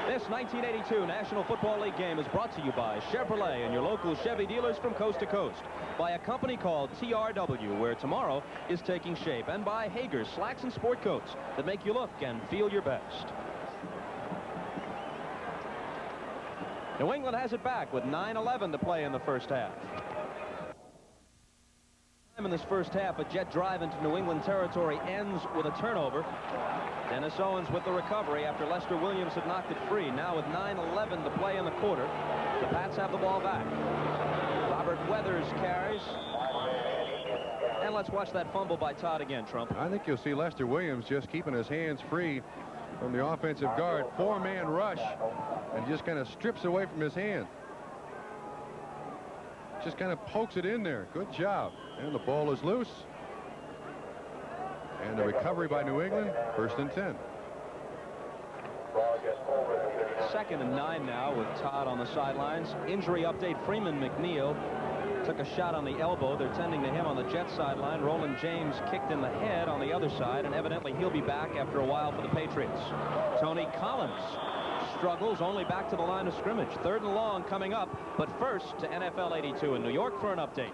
This 1982 National Football League game is brought to you by Chevrolet and your local Chevy dealers from coast to coast, by a company called TRW, where tomorrow is taking shape, and by Hager's slacks and sport coats that make you look and feel your best. New England has it back with 9:11 to play in the first half. In this first half, a Jet drive into New England territory ends with a turnover. Dennis Owens with the recovery after Lester Williams had knocked it free. Now with 9:11 to play in the quarter, the Pats have the ball back. Robert Weathers carries. And let's watch that fumble by Todd again, Trump. I think you'll see Lester Williams just keeping his hands free from the offensive guard. Four-man rush, and just kind of strips away from his hand. Just kind of pokes it in there. Good job. And the ball is loose. And the recovery by New England, 1st and 10. 2nd and 9 now with Todd on the sidelines. Injury update, Freeman McNeil took a shot on the elbow. They're tending to him on the Jets sideline. Roland James kicked in the head on the other side, and evidently he'll be back after a while for the Patriots. Tony Collins struggles, only back to the line of scrimmage. 3rd and long coming up, but first to NFL 82 in New York for an update.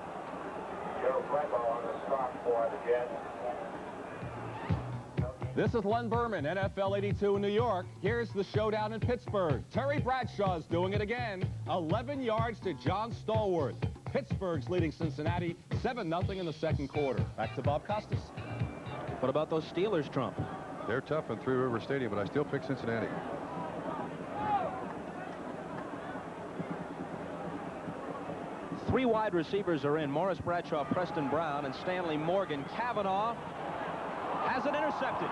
This is Len Berman, NFL 82 in New York. Here's the showdown in Pittsburgh. Terry Bradshaw's doing it again. 11 yards to John Stallworth. Pittsburgh's leading Cincinnati 7-0 in the second quarter. Back to Bob Costas. What about those Steelers, Trump? They're tough in Three River Stadium, but I still pick Cincinnati. Three wide receivers are in. Morris Bradshaw, Preston Brown, and Stanley Morgan. Kavanaugh has it intercepted.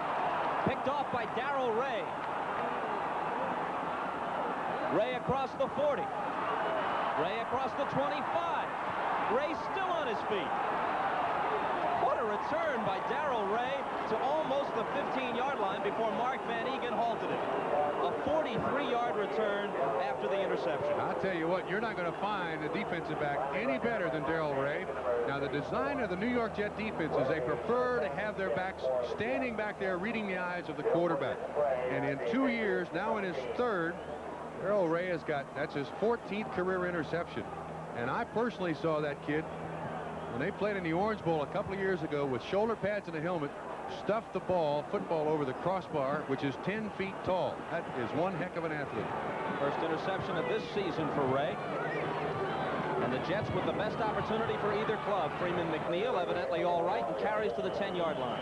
Picked off by Darrell Ray. Ray across the 40. Ray across the 25. Ray still on his feet. What a return by Darrell Ray to almost the 15-yard line before Mark Van Egan halted it. A 43-yard return after the interception. I'll tell you what, you're not going to find a defensive back any better than Darrell Ray. Now, the design of the New York Jet defense is they prefer to have their backs standing back there reading the eyes of the quarterback. And in 2 years, now in his 3rd, Darrell Ray has got, that's his 14th career interception. And I personally saw that kid when they played in the Orange Bowl a couple of years ago with shoulder pads and a helmet, stuff the football over the crossbar, which is 10 feet tall. That is one heck of an athlete. First interception of this season for Ray. And the Jets with the best opportunity for either club. Freeman McNeil evidently all right and carries to the 10-yard line.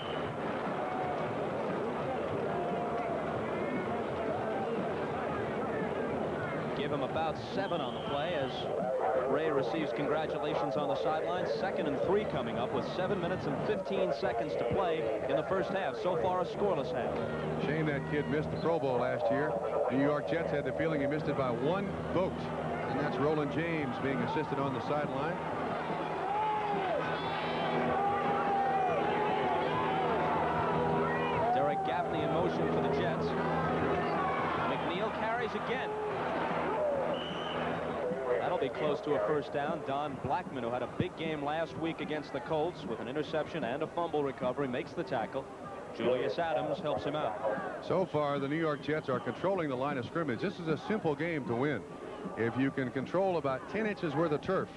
Give him about 7 on the play as Ray receives congratulations on the sidelines. 2nd and 3 coming up with 7 minutes and 15 seconds to play in the first half. So far, a scoreless half. Shame that kid missed the Pro Bowl last year. New York Jets had the feeling he missed it by 1 vote. And that's Roland James being assisted on the sideline. Derek Gaffney in motion for the Jets. McNeil carries again. That'll be close to a first down. Don Blackman, who had a big game last week against the Colts with an interception and a fumble recovery, makes the tackle. Julius Adams helps him out. So far, the New York Jets are controlling the line of scrimmage. This is a simple game to win. If you can control about 10 inches worth of turf,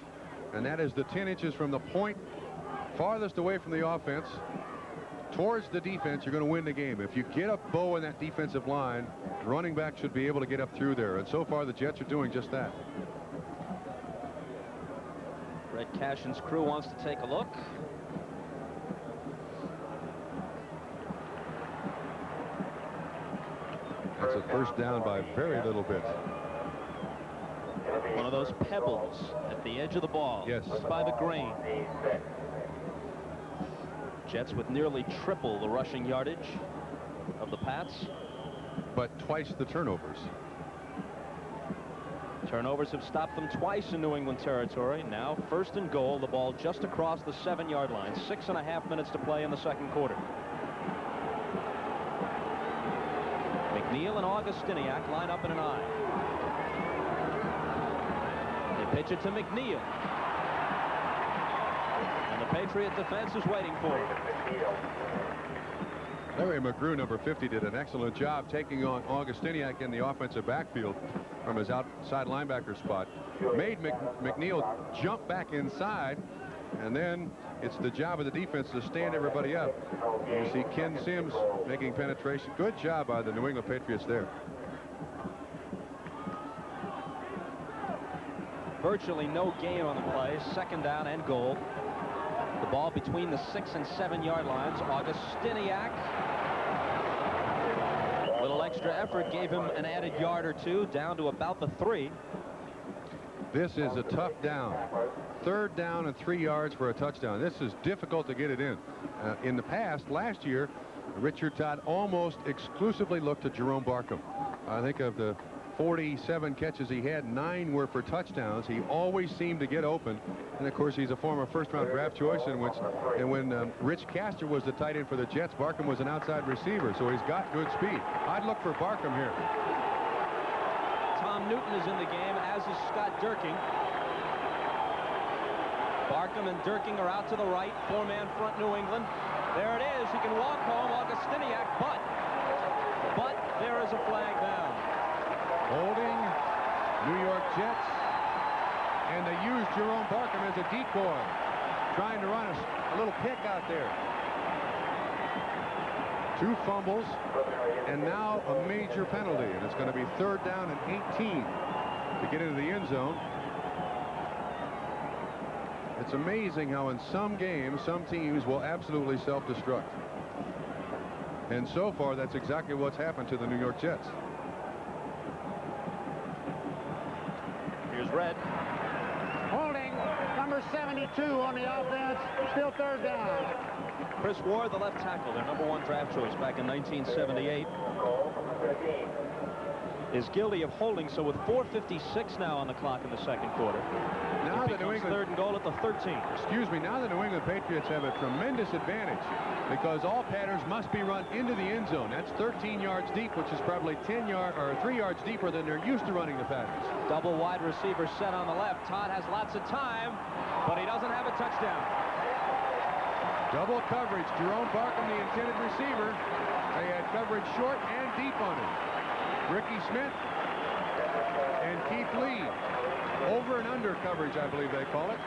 and that is the 10 inches from the point farthest away from the offense towards the defense, you're going to win the game. If you get a bow in that defensive line, the running back should be able to get up through there. And so far, the Jets are doing just that. Red Cashin's crew wants to take a look. That's a first down by very little bit. One of those pebbles at the edge of the ball. Yes. Just by the grain. Jets with nearly triple the rushing yardage of the Pats. But twice the turnovers. Turnovers have stopped them twice in New England territory. Now first and goal, the ball just across the 7-yard line. 6.5 minutes to play in the second quarter. McNeil and Augustiniak line up in an I. They pitch it to McNeil. And the Patriot defense is waiting for him. Larry McGrew, number 50, did an excellent job taking on Augustiniak in the offensive backfield from his outside linebacker spot. Made McNeil jump back inside, and then it's the job of the defense to stand everybody up. You see Ken Sims making penetration. Good job by the New England Patriots there. Virtually no gain on the play. Second down and goal. The ball between the 6 and 7-yard lines. Augustiniak. A little extra effort gave him an added yard or two, down to about the 3. This is a tough down. Third down and 3 yards for a touchdown. This is difficult to get it in. In the past, last year, Richard Todd almost exclusively looked to Jerome Barkham. I think of the 47 catches he had, 9 were for touchdowns. He always seemed to get open, and of course he's a former first-round draft choice, and when Rich Castor was the tight end for the Jets, Barkham was an outside receiver, so he's got good speed. I'd look for Barkham here. Tom Newton is in the game, as is Scott Durking. Barkham and Durking are out to the right. 4-man front, New England. There it is. He can walk home. Augustiniak, but there is a flag down. Holding New York Jets, and they use Jerome Barkham as a decoy, trying to run a little pick out there. 2 fumbles, and now a major penalty, and it's going to be third down and 18 to get into the end zone. It's amazing how in some games, some teams will absolutely self-destruct. And so far, that's exactly what's happened to the New York Jets. Here's Red. Holding number 72 on the offense. Still third down. Chris Ward, the left tackle, their #1 draft choice back in 1978, is guilty of holding, so with 4:56 now on the clock in the second quarter. Now the New England third and goal at the 13. Excuse me. Now the New England Patriots have a tremendous advantage because all patterns must be run into the end zone. That's 13 yards deep, which is probably 3 yards deeper than they're used to running the patterns. Double wide receiver set on the left. Todd has lots of time, but he doesn't have a touchdown. Double coverage. Jerome Barkham, the intended receiver. They had coverage short and deep on him. Ricky Smith and Keith Lee. Over and under coverage, I believe they call it.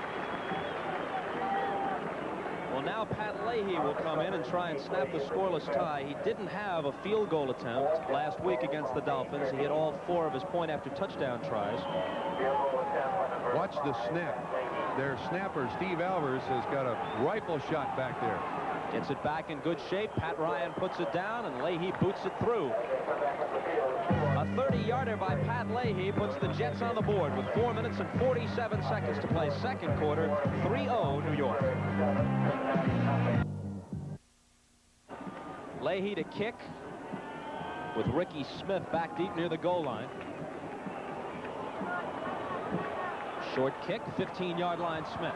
Well, now Pat Leahy will come in and try and snap the scoreless tie. He didn't have a field goal attempt last week against the Dolphins. He hit all 4 of his point-after touchdown tries. Watch the snap. Their snapper, Steve Alvers, has got a rifle shot back there. Gets it back in good shape. Pat Ryan puts it down, and Leahy boots it through. A 30-yarder by Pat Leahy puts the Jets on the board with 4 minutes and 47 seconds to play second quarter. 3-0 New York. Leahy to kick with Ricky Smith back deep near the goal line. Short kick, 15-yard line, Smith.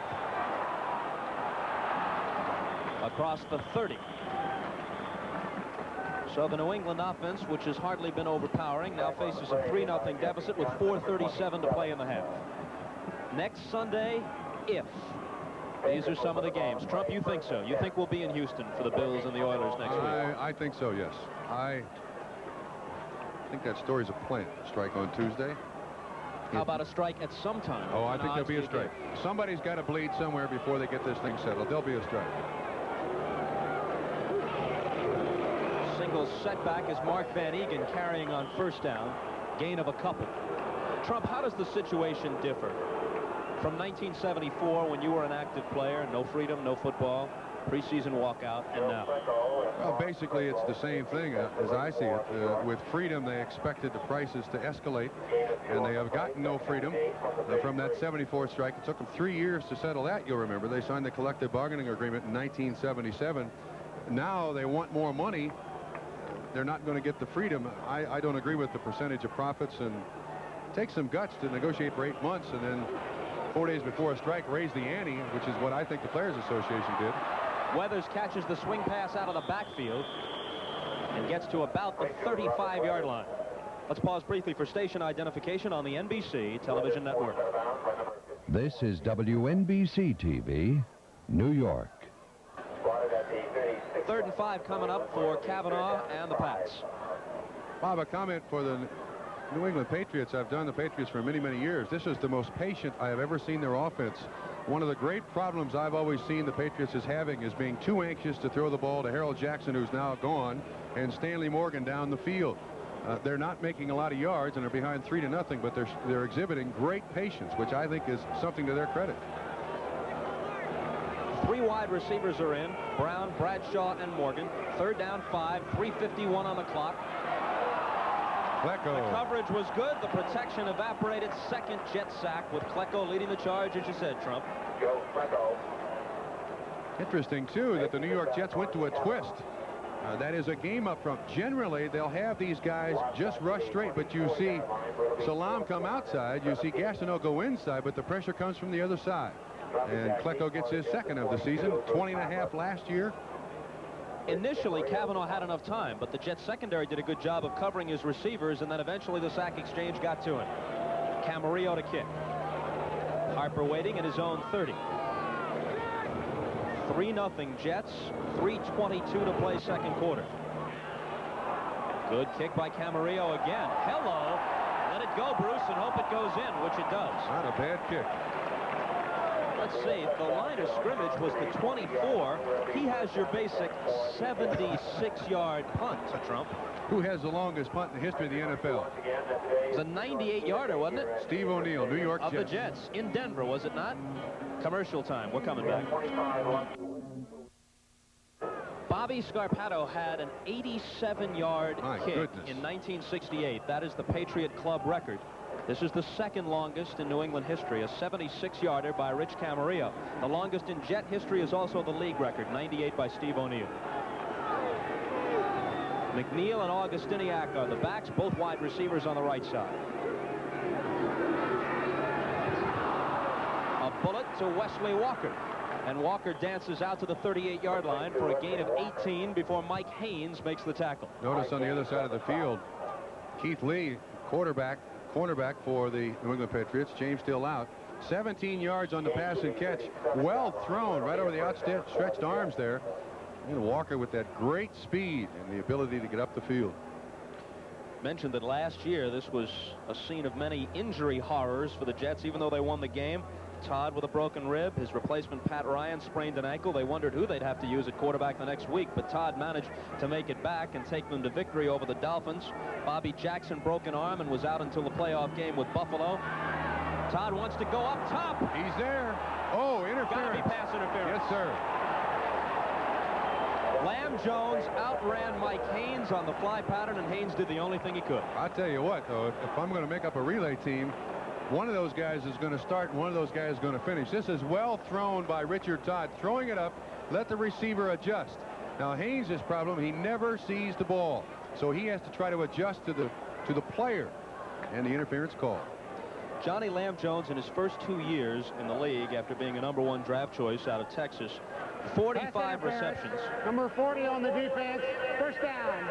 Across the 30. So the New England offense, which has hardly been overpowering, now faces a 3-0 deficit with 4:37 to play in the half. Next Sunday, if These are some of the games. Trump, you think so? You think we'll be in Houston for the Bills and the Oilers next week? I think so, yes. I think that story's a plant. Strike on Tuesday. How about a strike at some time? Oh, I think there'll be a strike. Somebody's got to bleed somewhere before they get this thing settled. There'll be a strike. Single setback is Mark Van Egan carrying on first down. Gain of a couple. Trump, how does the situation differ from 1974 when you were an active player, no freedom, no football, preseason walkout, and now? Well, basically, it's the same thing as I see it. With freedom, they expected the prices to escalate, and they have gotten no freedom from that 74 strike. It took them 3 years to settle that, you'll remember. They signed the collective bargaining agreement in 1977. Now they want more money. They're not going to get the freedom. I don't agree with the percentage of profits, and it takes some guts to negotiate for 8 months, and then 4 days before a strike, raise the ante, which is what I think the Players Association did. Weathers catches the swing pass out of the backfield and gets to about the 35-yard line. Let's pause briefly for station identification on the NBC television network. This is WNBC TV, New York. 3rd and 5 coming up for Kavanaugh and the Pats. Bob, a comment for the New England Patriots. I've done the Patriots for many, many years. This is the most patient I have ever seen their offense. One of the great problems I've always seen the Patriots is having is being too anxious to throw the ball to Harold Jackson, who's now gone, and Stanley Morgan down the field. They're not making a lot of yards, and they're behind 3-0, but they're exhibiting great patience, which I think is something to their credit. 3 wide receivers are in: Brown, Bradshaw, and Morgan. 3rd down, 5, 3:51 on the clock. Klecko. The coverage was good. The protection evaporated. 2nd Jet sack with Klecko leading the charge, as you said, Trump. Interesting, too, that the New York Jets went to a twist. That is a game up front. Generally, they'll have these guys just rush straight, but you see Salam come outside. You see Gastineau go inside, but the pressure comes from the other side. And Klecko gets his 2nd of the season, 20.5 last year. Initially, Kavanaugh had enough time, but the Jets secondary did a good job of covering his receivers, and then eventually the sack exchange got to him. Camarillo to kick. Harper waiting in his own 30. 3-0 Jets. 3:22 to play 2nd quarter. Good kick by Camarillo again. Hello. Let it go, Bruce, and hope it goes in, which it does. Not a bad kick. Let's see, the line of scrimmage was the 24. He has your basic 76-yard punt, Trump. Who has the longest punt in the history of the NFL? It was a 98-yarder, wasn't it? Steve O'Neill, New York Jets. Of the Jets, in Denver, was it not? Commercial time. We're coming back. Bobby Scarpato had an 87-yard kick in 1968. That is the Patriot Club record. This is the 2nd longest in New England history, a 76-yarder by Rich Camarillo. The longest in Jet history is also the league record, 98 by Steve O'Neill. McNeil and Augustiniak are the backs, both wide receivers on the right side. A bullet to Wesley Walker. And Walker dances out to the 38-yard line for a gain of 18 before Mike Haynes makes the tackle. Notice on the other side of the field, Keith Lee, cornerback for the New England Patriots. James still out. 17 yards on the pass and catch. Well thrown right over the outstretched arms there. And Walker with that great speed and the ability to get up the field. Mentioned that last year this was a scene of many injury horrors for the Jets, even though they won the game. Todd with a broken rib. His replacement, Pat Ryan, sprained an ankle. They wondered who they'd have to use at quarterback the next week, but Todd managed to make it back and take them to victory over the Dolphins. Bobby Jackson, broken arm, and was out until the playoff game with Buffalo. Todd wants to go up top. He's there. Oh, interference. Gotta be pass interference. Yes, sir. Lamb Jones outran Mike Haynes on the fly pattern, and Haynes did the only thing he could. I'll tell you what, though, if I'm going to make up a relay team, one of those guys is going to start and one of those guys is going to finish. This is well thrown by Richard Todd, throwing it up, let the receiver adjust. Now Haynes' problem, he never sees the ball, so he has to try to adjust to the player, and the interference call. Johnny Lamb Jones, in his first 2 years in the league after being a #1 draft choice out of Texas, 45 receptions. Number 40 on the defense. First down.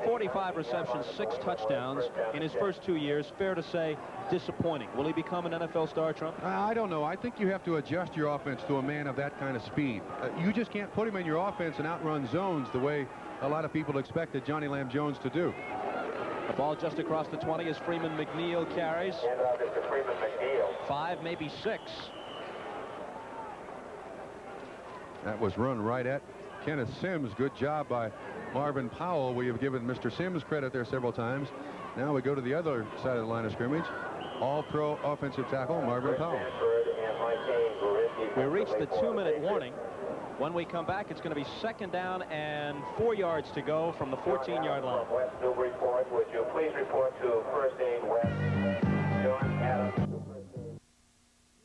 45 receptions, 6 touchdowns in his first 2 years. Fair to say, disappointing. Will he become an NFL star, Trump? I don't know. I think you have to adjust your offense to a man of that kind of speed. You just can't put him in your offense and outrun zones the way a lot of people expected Johnny Lamb Jones to do. The ball just across the 20 as Freeman McNeil carries. 5, maybe 6. That was run right at Kenneth Sims. Good job by Marvin Powell. We have given Mr. Sims credit there several times. Now we go to the other side of the line of scrimmage. All-pro offensive tackle Marvin Powell. We reached the 2-minute warning. When we come back, it's going to be 2nd down and 4 yards to go from the 14-yard line. West Newburyport, would you please report to First Aid West? John Adams.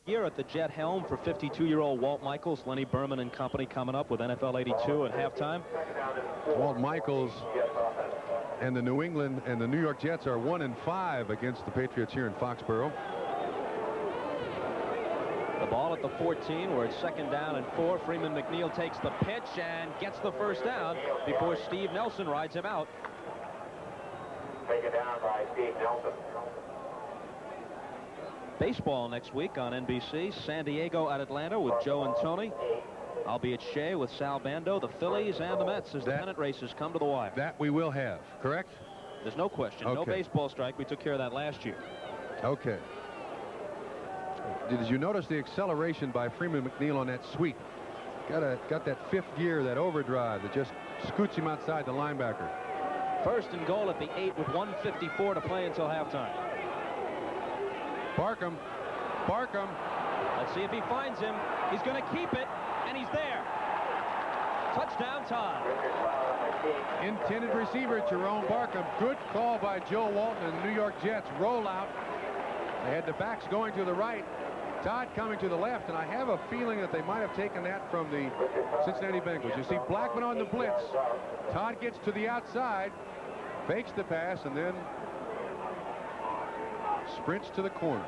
Here at the Jet helm for 52-year-old Walt Michaels, Lenny Berman and company coming up with NFL 82 at halftime. Walt Michaels and the New England and the New York Jets are 1-5 against the Patriots here in Foxborough. The ball at the 14, where it's 2nd down and 4. Freeman McNeil takes the pitch and gets the first down before Steve Nelson rides him out. Taken down by Steve Nelson. Baseball next week on NBC. San Diego at Atlanta with Joe and Tony. I'll be at Shea with Sal Bando, the Phillies and the Mets as the pennant races come to the wire. That we will have, correct? There's no question. Okay. No baseball strike. We took care of that last year. Okay. Did you notice the acceleration by Freeman McNeil on that sweep? Got that 5th gear, that overdrive that just scoots him outside the linebacker. 1st and goal at the 8 with 1:54 to play until halftime. Barkham. Let's see if he finds him. He's going to keep it, and he's there. Touchdown, Todd. Intended receiver, Jerome Barkham. Good call by Joe Walton and the New York Jets. Rollout. They had the backs going to the right. Todd coming to the left, and I have a feeling that they might have taken that from the Cincinnati Bengals. You see Blackman on the blitz. Todd gets to the outside, fakes the pass, and then sprints to the corner.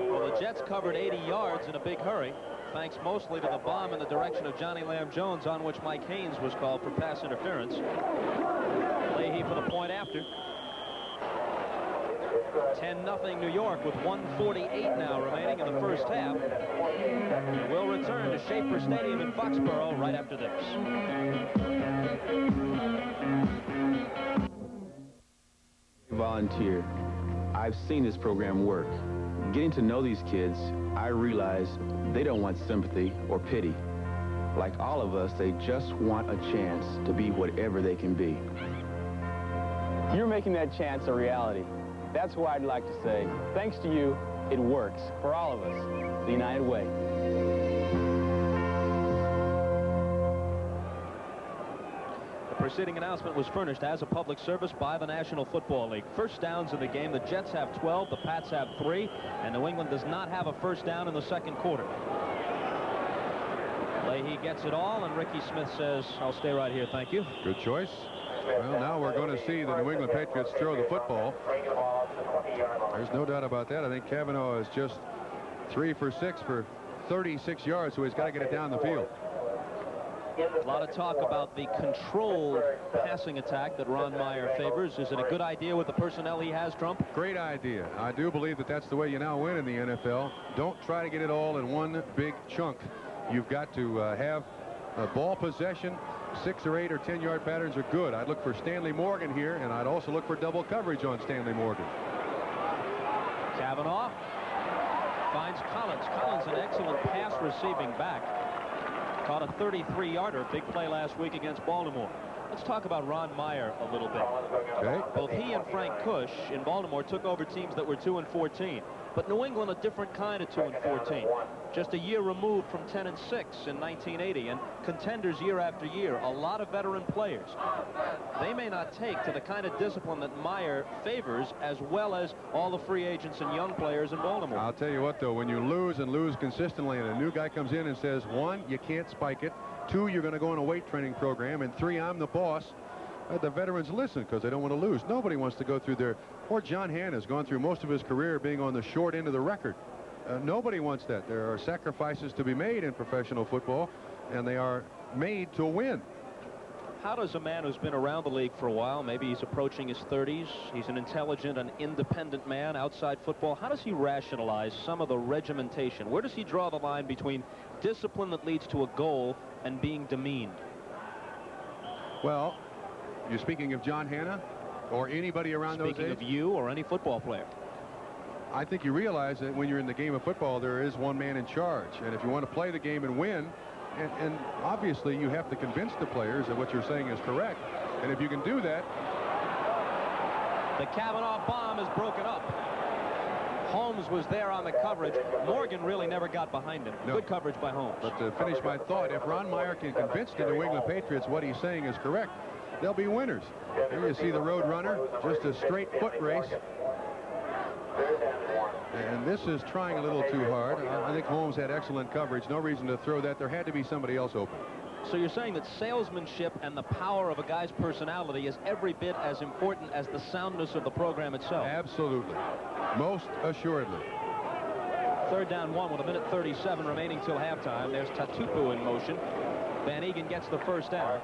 Well, the Jets covered 80 yards in a big hurry, thanks mostly to the bomb in the direction of Johnny Lamb Jones, on which Mike Haynes was called for pass interference. Leahy for the point after. 10-0 New York with 1:48 now remaining in the first half. We'll return to Schaefer Stadium in Foxborough right after this. Volunteer. I've seen this program work. Getting to know these kids, I realize they don't want sympathy or pity. Like all of us, they just want a chance to be whatever they can be. You're making that chance a reality. That's why I'd like to say, thanks to you, it works for all of us. The United Way. The preceding announcement was furnished as a public service by the National Football League. First downs in the game, the Jets have 12, the Pats have 3, and New England does not have a first down in the 2nd quarter. Leahy gets it all, and Ricky Smith says, I'll stay right here, thank you. Good choice. Well, now we're going to see the New England Patriots throw the football. There's no doubt about that. I think Kavanaugh is just 3 for 6 for 36 yards, so he's got to get it down the field. A lot of talk about the controlled passing attack that Ron Meyer favors. Is it a good idea with the personnel he has, Trump? Great idea. I do believe that that's the way you now win in the NFL. Don't try to get it all in one big chunk. You've got to have a ball possession. 6 or 8 or 10-yard patterns are good. I'd look for Stanley Morgan here, and I'd also look for double coverage on Stanley Morgan. Kavanaugh finds Collins. Collins, an excellent pass receiving back. Caught a 33-yarder, big play last week against Baltimore. Let's talk about Ron Meyer a little bit. Okay. Both he and Frank Kush in Baltimore took over teams that were 2-14. But New England, a different kind of 2-14. Just a year removed from 10-6 in 1980, and contenders year after year. A lot of veteran players. They may not take to the kind of discipline that Meyer favors, as well as all the free agents and young players in Baltimore. I'll tell you what, though, when you lose and lose consistently, and a new guy comes in and says, 1, you can't spike it. 2, you're going to go on a weight training program. And 3, I'm the boss. The veterans listen because they don't want to lose. Nobody wants to go through their... Poor John Hanna has gone through most of his career being on the short end of the record. Nobody wants that. There are sacrifices to be made in professional football, and they are made to win. How does a man who's been around the league for a while, maybe he's approaching his 30s, he's an intelligent and independent man outside football, how does he rationalize some of the regimentation? Where does he draw the line between discipline that leads to a goal and being demeaned? Well, you're speaking of John Hanna or anybody around those age? Speaking of you or any football player. I think you realize that when you're in the game of football, there is one man in charge. And if you want to play the game and win, and obviously you have to convince the players that what you're saying is correct. And if you can do that. The Kavanaugh bomb is broken up. Holmes was there on the coverage. Morgan really never got behind him. No. Good coverage by Holmes. But to finish my thought, if Ron Meyer can convince the New England Patriots what he's saying is correct, they'll be winners. Here you see the road runner, just a straight foot race. And this is trying a little too hard. I think Holmes had excellent coverage. No reason to throw that. There had to be somebody else open. So you're saying that salesmanship and the power of a guy's personality is every bit as important as the soundness of the program itself? Absolutely. Most assuredly. 3rd down 1 with 1:37 remaining till halftime. There's Tatupu in motion. Van Egan gets the first down.